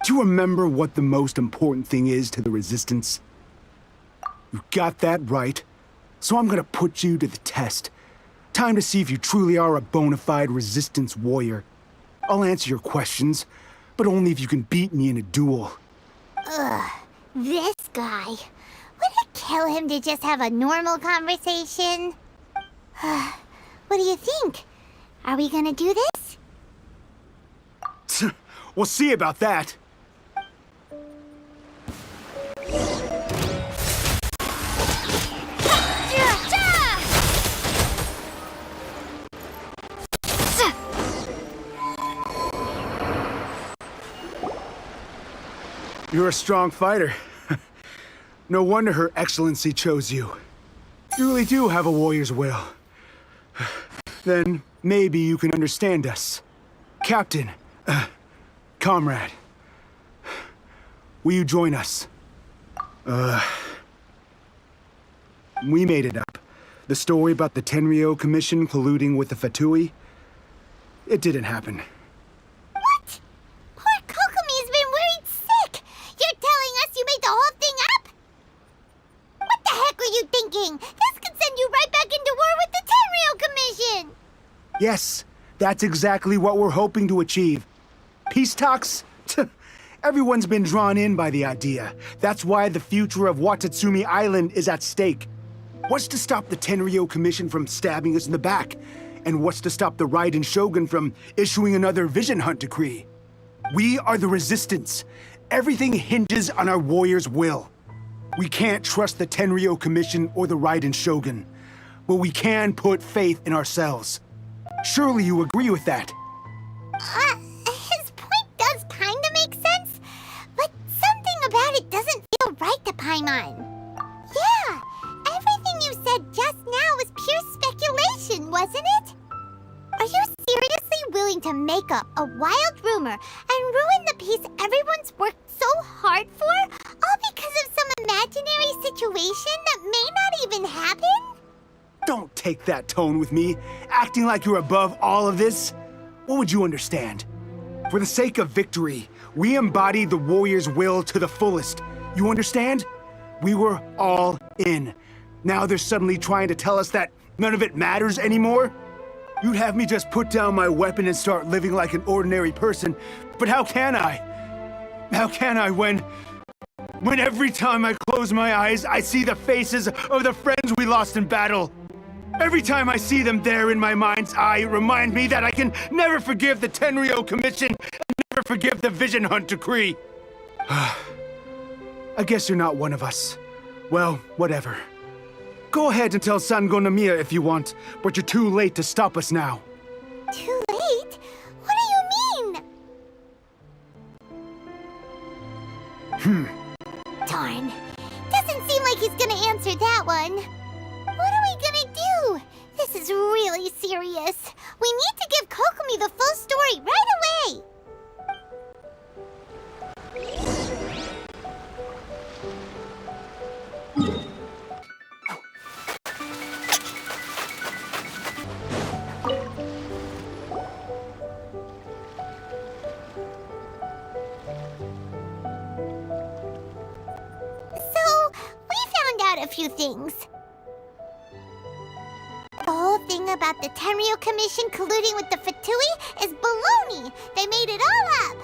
Do you remember what the most important thing is to the Resistance? You got that right. So I'm gonna put you to the test. Time to see if you truly are a bona fide Resistance warrior. I'll answer your questions, but only if you can beat me in a duel. Ugh, this guy. Would it kill him to just have a normal conversation? What do you think? Are we gonna do this? We'll see about that. You're a strong fighter. No wonder Her Excellency chose you. You really do have a warrior's will. Then maybe you can understand us. Captain, comrade, will you join us? We made it up. The story about the Tenryou Commission colluding with the Fatui, it didn't happen. What? Poor Kokomi's been worried sick. You're telling us you made the whole thing up? What the heck were you thinking? This could send you right back into war with the Tenryou Commission. Yes, that's exactly what we're hoping to achieve. Peace talks? Everyone's been drawn in by the idea. That's why the future of Watatsumi Island is at stake. What's to stop the Tenryou Commission from stabbing us in the back? And what's to stop the Raiden Shogun from issuing another Vision Hunt decree? We are the Resistance. Everything hinges on our warrior's will. We can't trust the Tenryou Commission or the Raiden Shogun, but we can put faith in ourselves. Surely you agree with that? His point does kinda make sense, but something about it doesn't feel right to Paimon. Yeah, everything you said just now was pure speculation, wasn't it? Are you seriously willing to make up a wild rumor and ruin the peace everyone's worked so hard for, all because of some imaginary situation that may not even happen? Don't take that tone with me, acting like you're above all of this. What would you understand? For the sake of victory, we embodied the warrior's will to the fullest. You understand? We were all in. Now they're suddenly trying to tell us that none of it matters anymore? You'd have me just put down my weapon and start living like an ordinary person, but how can I? How can I when every time I close my eyes, I see the faces of the friends we lost in battle? Every time I see them there in my mind's eye, it reminds me that I can never forgive the Tenryou Commission and never forgive the Vision Hunt decree. I guess you're not one of us. Well, whatever. Go ahead and tell Sangonomiya if you want, but you're too late to stop us now. Too late? What do you mean? Darn. Doesn't seem like he's gonna answer that one. What are we gonna do? This is really serious. We need to give Kokomi the full story right away. So, we found out a few things. The whole thing about the Tenryou Commission colluding with the Fatui is baloney. They made it all up.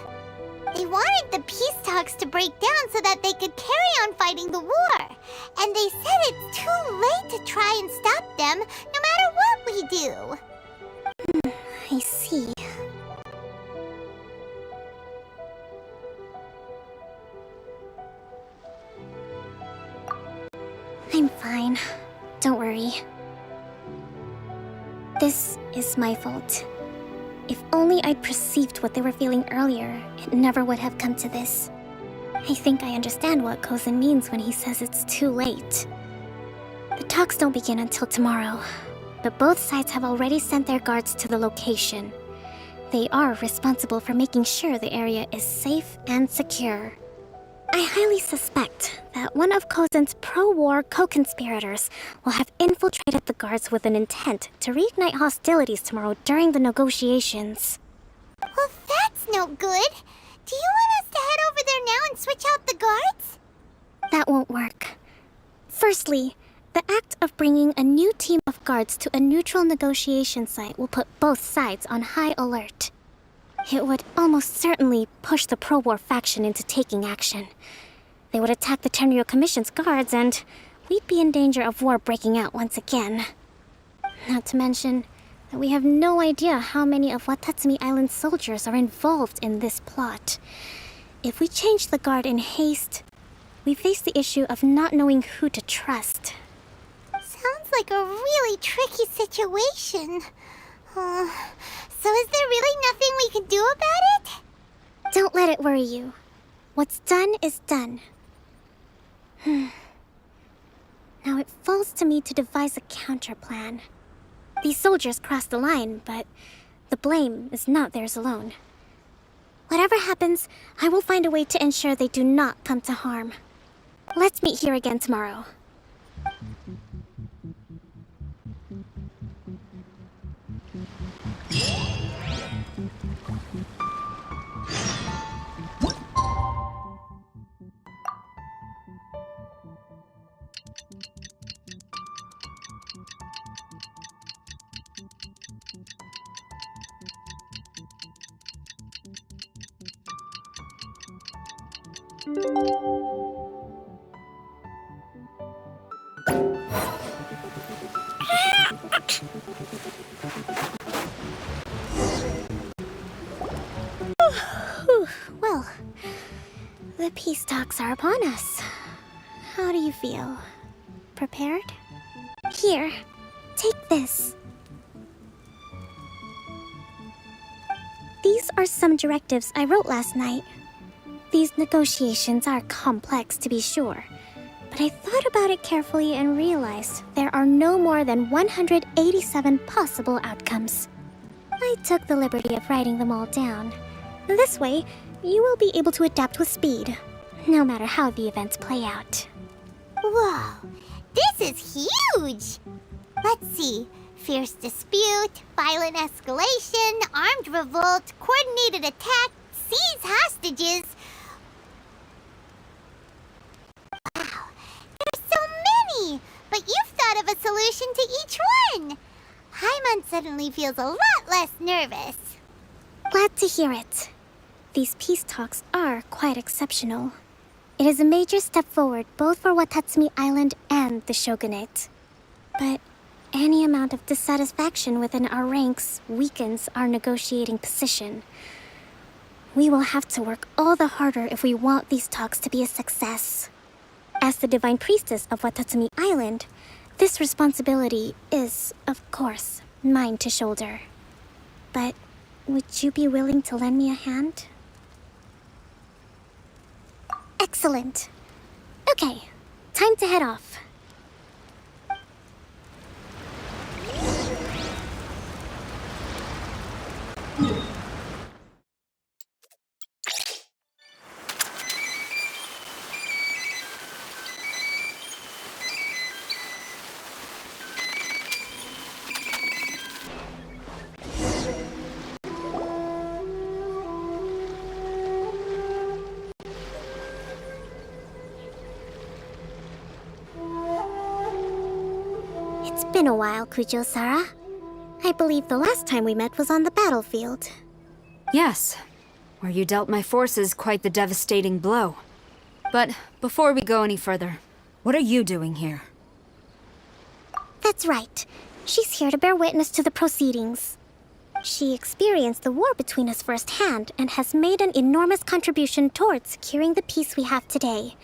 They wanted the peace talks to break down so that they could carry on fighting the war. And they said it's too late to try and stop them, no matter what we do. I see. I'm fine. Don't worry. This is my fault. If only I'd perceived what they were feeling earlier, it never would have come to this. I think I understand what Kozen means when he says it's too late. The talks don't begin until tomorrow, but both sides have already sent their guards to the location. They are responsible for making sure the area is safe and secure. I highly suspect that one of Kozen's pro-war co-conspirators will have infiltrated the guards with an intent to reignite hostilities tomorrow during the negotiations. Well, that's no good. Do you want us to head over there now and switch out the guards? That won't work. Firstly, the act of bringing a new team of guards to a neutral negotiation site will put both sides on high alert. It would almost certainly push the pro-war faction into taking action. They would attack the Tenryou Commission's guards, and we'd be in danger of war breaking out once again. Not to mention that we have no idea how many of Watatsumi Island's soldiers are involved in this plot. If we change the guard in haste, we face the issue of not knowing who to trust. Sounds like a really tricky situation. So is there really nothing we can do about it? Don't let it worry you. What's done is done. Now it falls to me to devise a counterplan. These soldiers crossed the line, but the blame is not theirs alone. Whatever happens, I will find a way to ensure they do not come to harm. Let's meet here again tomorrow. Well, the peace talks are upon us. How do you feel? Prepared? Here, take this. These are some directives I wrote last night. These negotiations are complex, to be sure, but I thought about it carefully and realized there are no more than 187 possible outcomes. I took the liberty of writing them all down. This way, you will be able to adapt with speed, no matter how the events play out. Whoa, this is huge! Let's see. Fierce dispute, violent escalation, armed revolt, coordinated attack, seize hostages. Wow, there's so many! But you've thought of a solution to each one! Paimon suddenly feels a lot less nervous. Glad to hear it. These peace talks are quite exceptional. It is a major step forward both for Watatsumi Island and the Shogunate. But any amount of dissatisfaction within our ranks weakens our negotiating position. We will have to work all the harder if we want these talks to be a success. As the Divine Priestess of Watatsumi Island, this responsibility is, of course, mine to shoulder. But would you be willing to lend me a hand? Excellent. Okay, time to head off. It's been a while, Kujo-Sara. I believe the last time we met was on the battlefield. Yes, where you dealt my forces quite the devastating blow. But before we go any further, what are you doing here? That's right. She's here to bear witness to the proceedings. She experienced the war between us firsthand and has made an enormous contribution towards securing the peace we have today.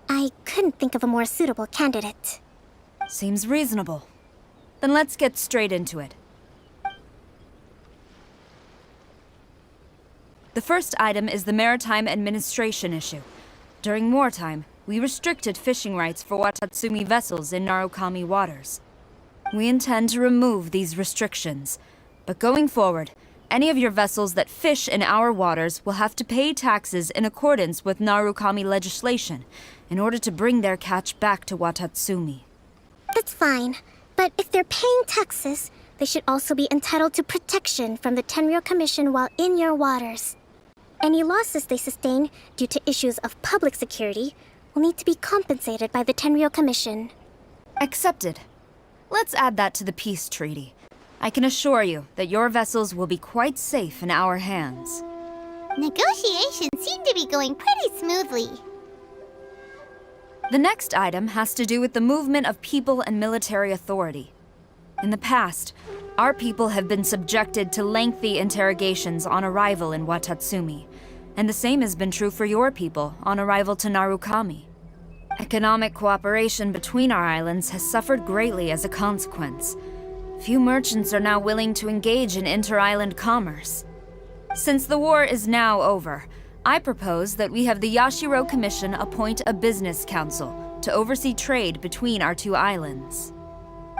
I couldn't think of a more suitable candidate. Seems reasonable. Then let's get straight into it. The first item is the Maritime Administration issue. During wartime, we restricted fishing rights for Watatsumi vessels in Narukami waters. We intend to remove these restrictions, but going forward, any of your vessels that fish in our waters will have to pay taxes in accordance with Narukami legislation in order to bring their catch back to Watatsumi. That's fine, but if they're paying taxes, they should also be entitled to protection from the Tenryou Commission while in your waters. Any losses they sustain due to issues of public security will need to be compensated by the Tenryou Commission. Accepted. Let's add that to the peace treaty. I can assure you that your vessels will be quite safe in our hands. Negotiations seem to be going pretty smoothly. The next item has to do with the movement of people and military authority. In the past, our people have been subjected to lengthy interrogations on arrival in Watatsumi, and the same has been true for your people on arrival to Narukami. Economic cooperation between our islands has suffered greatly as a consequence. Few merchants are now willing to engage in inter-island commerce. Since the war is now over, I propose that we have the Yashiro Commission appoint a business council to oversee trade between our two islands.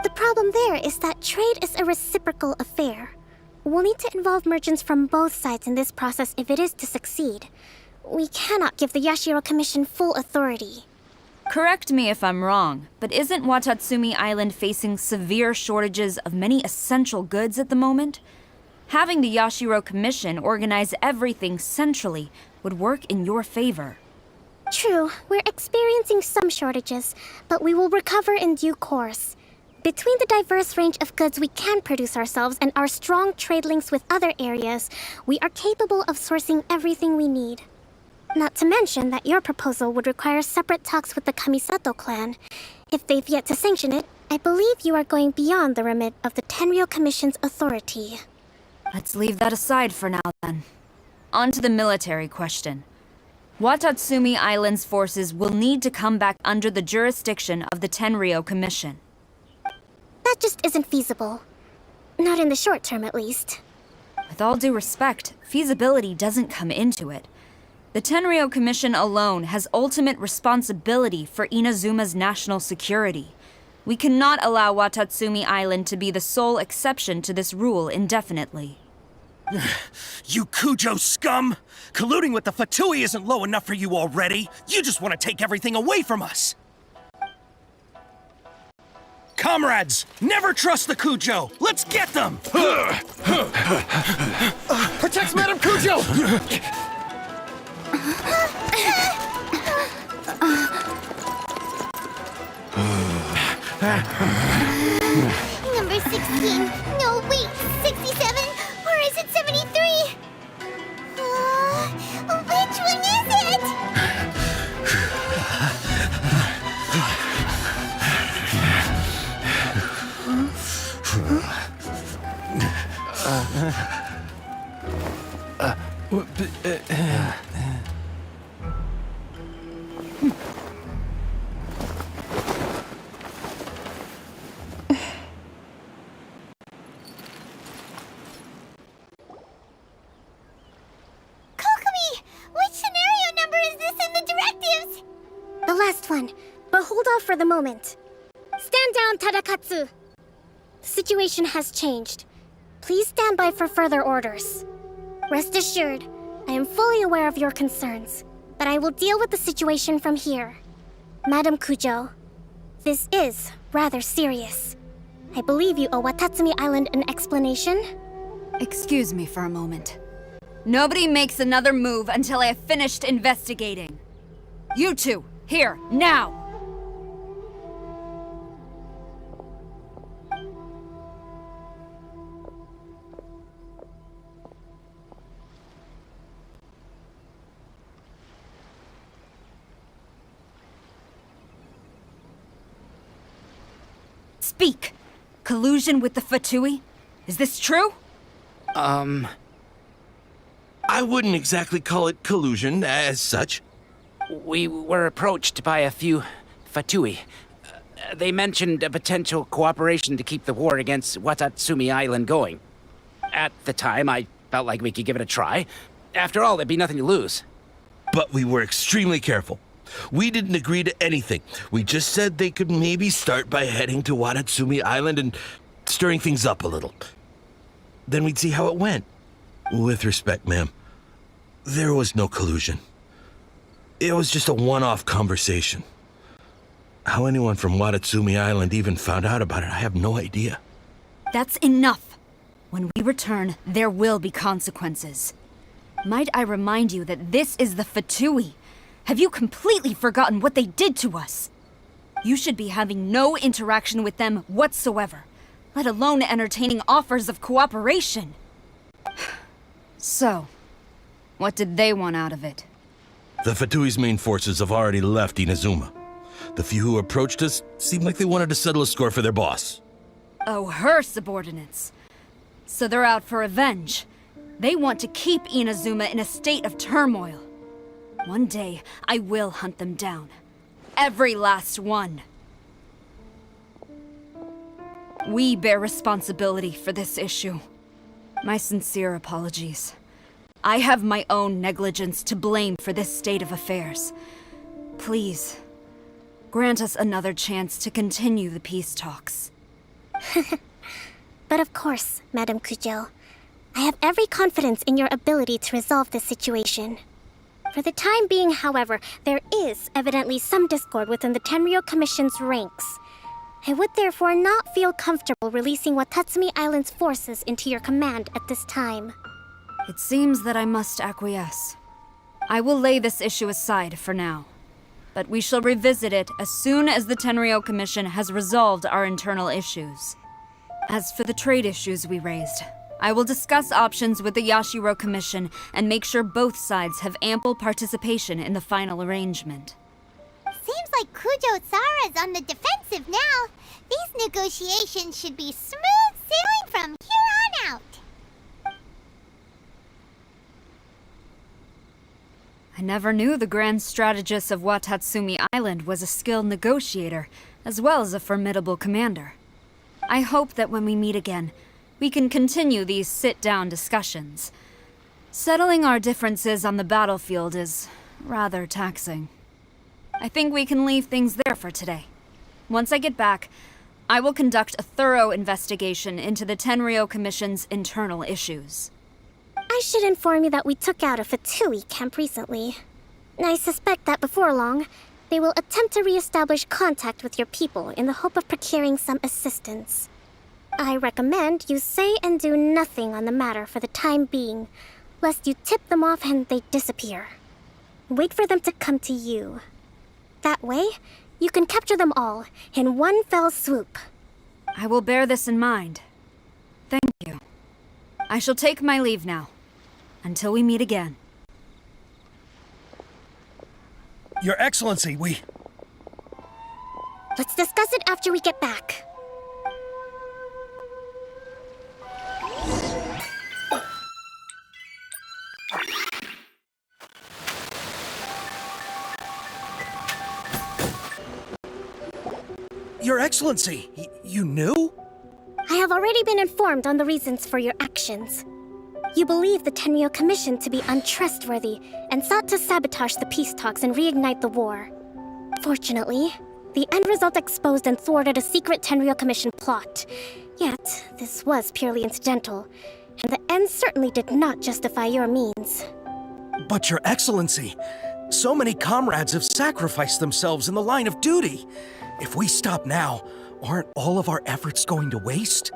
The problem there is that trade is a reciprocal affair. We'll need to involve merchants from both sides in this process if it is to succeed. We cannot give the Yashiro Commission full authority. Correct me if I'm wrong, but isn't Watatsumi Island facing severe shortages of many essential goods at the moment? Having the Yashiro Commission organize everything centrally would work in your favor. True, we're experiencing some shortages, but we will recover in due course. Between the diverse range of goods we can produce ourselves and our strong trade links with other areas, we are capable of sourcing everything we need. Not to mention that your proposal would require separate talks with the Kamisato clan. If they've yet to sanction it, I believe you are going beyond the remit of the Tenryou Commission's authority. Let's leave that aside for now, then. On to the military question. Watatsumi Island's forces will need to come back under the jurisdiction of the Tenryou Commission. That just isn't feasible. Not in the short term, at least. With all due respect, feasibility doesn't come into it. The Tenryou Commission alone has ultimate responsibility for Inazuma's national security. We cannot allow Watatsumi Island to be the sole exception to this rule indefinitely. You Kujo scum! Colluding with the Fatui isn't low enough for you already. You just want to take everything away from us. Comrades, never trust the Kujo! Let's get them! Protect Madame Kujo! Number 16. No, wait, 67? Or is it 73? Which one is it? The last one, but hold off for the moment. Stand down, Tadakatsu! The situation has changed. Please stand by for further orders. Rest assured, I am fully aware of your concerns, but I will deal with the situation from here. Madam Kujo, this is rather serious. I believe you owe Watatsumi Island an explanation? Excuse me for a moment. Nobody makes another move until I have finished investigating. You two, here, now! Speak! Collusion with the Fatui? Is this true? I wouldn't exactly call it collusion as such. We were approached by a few Fatui. They mentioned a potential cooperation to keep the war against Watatsumi Island going. At the time, I felt like we could give it a try. After all, there'd be nothing to lose. But we were extremely careful. We didn't agree to anything. We just said they could maybe start by heading to Watatsumi Island and stirring things up a little. Then we'd see how it went. With respect, ma'am, there was no collusion. It was just a one-off conversation. How anyone from Watatsumi Island even found out about it, I have no idea. That's enough. When we return, there will be consequences. Might I remind you that this is the Fatui? Have you completely forgotten what they did to us? You should be having no interaction with them whatsoever, let alone entertaining offers of cooperation. So, what did they want out of it? The Fatui's main forces have already left Inazuma. The few who approached us seemed like they wanted to settle a score for their boss. Oh, her subordinates. So they're out for revenge. They want to keep Inazuma in a state of turmoil. One day, I will hunt them down. Every last one. We bear responsibility for this issue. My sincere apologies. I have my own negligence to blame for this state of affairs. Please, grant us another chance to continue the peace talks. But of course, Madam Kujo. I have every confidence in your ability to resolve this situation. For the time being, however, there is evidently some discord within the Tenryou Commission's ranks. I would therefore not feel comfortable releasing Watatsumi Island's forces into your command at this time. It seems that I must acquiesce. I will lay this issue aside for now. But we shall revisit it as soon as the Tenryou Commission has resolved our internal issues. As for the trade issues we raised, I will discuss options with the Yashiro Commission and make sure both sides have ample participation in the final arrangement. Seems like Kujo-sara's on the defensive now. These negotiations should be smooth sailing from here on out. I never knew the grand strategist of Watatsumi Island was a skilled negotiator, as well as a formidable commander. I hope that when we meet again, we can continue these sit-down discussions. Settling our differences on the battlefield is rather taxing. I think we can leave things there for today. Once I get back, I will conduct a thorough investigation into the Tenryou Commission's internal issues. I should inform you that we took out a Fatui camp recently. I suspect that before long, they will attempt to re-establish contact with your people in the hope of procuring some assistance. I recommend you say and do nothing on the matter for the time being, lest you tip them off and they disappear. Wait for them to come to you. That way, you can capture them all in one fell swoop. I will bear this in mind. Thank you. I shall take my leave now. Until we meet again. Your Excellency, Let's discuss it after we get back. Your Excellency, you knew? I have already been informed on the reasons for your actions. You believe the Tenryou Commission to be untrustworthy and sought to sabotage the peace talks and reignite the war. Fortunately, the end result exposed and thwarted a secret Tenryou Commission plot. Yet, this was purely incidental, and the end certainly did not justify your means. But Your Excellency, so many comrades have sacrificed themselves in the line of duty. If we stop now, aren't all of our efforts going to waste?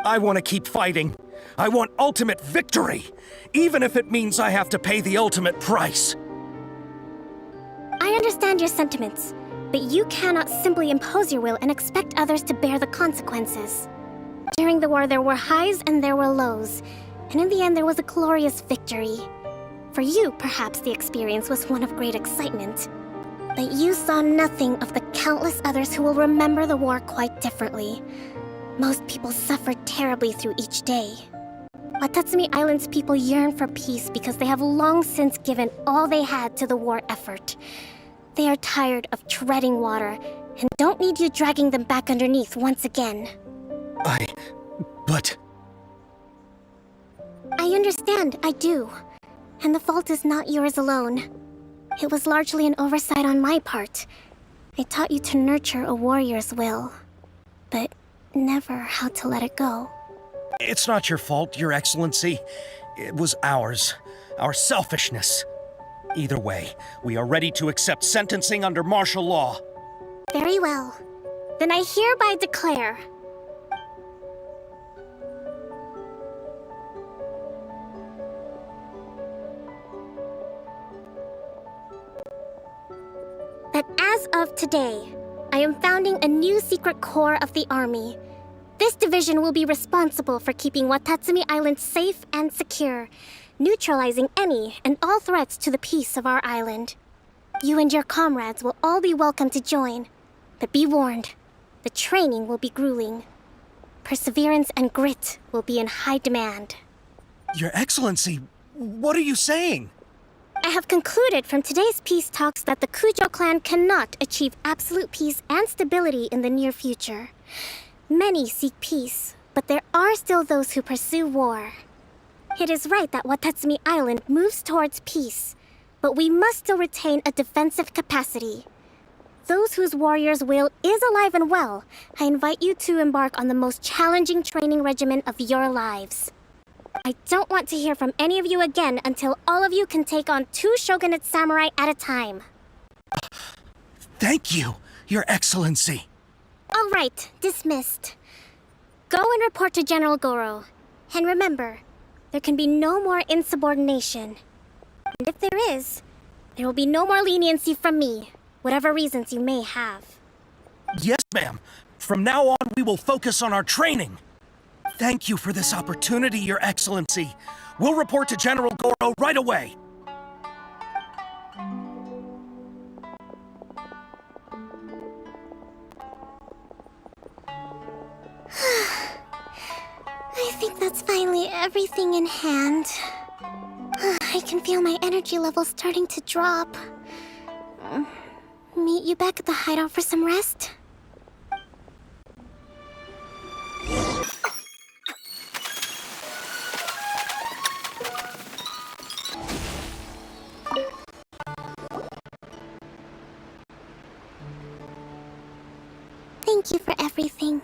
I want to keep fighting. I want ultimate victory, even if it means I have to pay the ultimate price. I understand your sentiments, but you cannot simply impose your will and expect others to bear the consequences. During the war, there were highs and there were lows, and in the end, there was a glorious victory. For you, perhaps the experience was one of great excitement, but you saw nothing of the countless others who will remember the war quite differently. Most people suffered terribly through each day. Watatsumi Island's people yearn for peace because they have long since given all they had to the war effort. They are tired of treading water and don't need you dragging them back underneath once again. But... I understand, I do. And the fault is not yours alone. It was largely an oversight on my part. I taught you to nurture a warrior's will, but never how to let it go. It's not your fault, Your Excellency. It was ours. Our selfishness. Either way, we are ready to accept sentencing under martial law. Very well. Then I hereby declare... that as of today, I am founding a new secret corps of the army. This division will be responsible for keeping Watatsumi Island safe and secure, neutralizing any and all threats to the peace of our island. You and your comrades will all be welcome to join, but be warned, the training will be grueling. Perseverance and grit will be in high demand. Your Excellency, what are you saying? I have concluded from today's peace talks that the Kujo clan cannot achieve absolute peace and stability in the near future. Many seek peace, but there are still those who pursue war. It is right that Watatsumi Island moves towards peace, but we must still retain a defensive capacity. Those whose warrior's will is alive and well, I invite you to embark on the most challenging training regimen of your lives. I don't want to hear from any of you again until all of you can take on 2 shogunate samurai at a time. Thank you, Your Excellency. All right, dismissed. Go and report to General Goro. And remember, there can be no more insubordination. And if there is, there will be no more leniency from me, whatever reasons you may have. Yes, ma'am. From now on, we will focus on our training. Thank you for this opportunity, Your Excellency. We'll report to General Goro right away. I think that's finally everything in hand. I can feel my energy levels starting to drop. Meet you back at the hideout for some rest? Thank you for everything.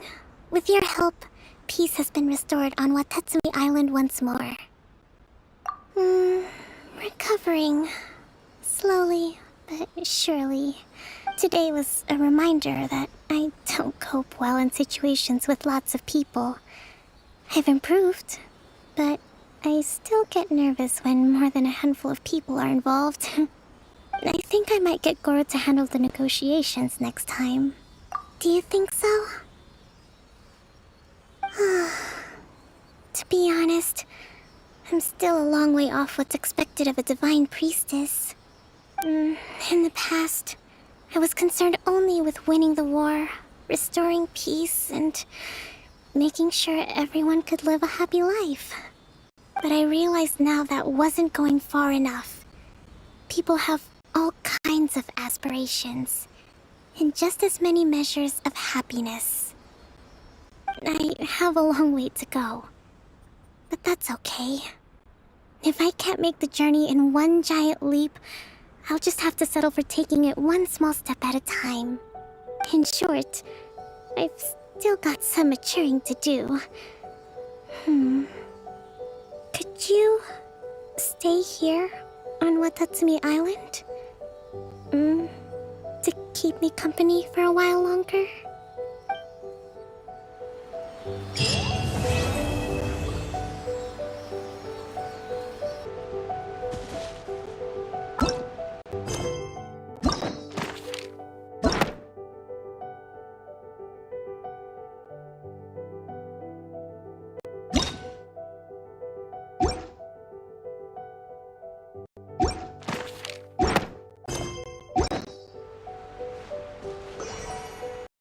With your help, peace has been restored on Watatsumi Island once more. Recovering. Slowly, but surely. Today was a reminder that I don't cope well in situations with lots of people. I've improved, but I still get nervous when more than a handful of people are involved. I think I might get Goro to handle the negotiations next time. Do you think so? To be honest, I'm still a long way off what's expected of a divine priestess. In the past, I was concerned only with winning the war, restoring peace, and making sure everyone could live a happy life. But I realized now that wasn't going far enough. People have all kinds of aspirations, and just as many measures of happiness. I have a long way to go, but that's okay. If I can't make the journey in one giant leap, I'll just have to settle for taking it one small step at a time. In short, I've still got some maturing to do. Could you stay here on Watatsumi Island? To keep me company for a while longer?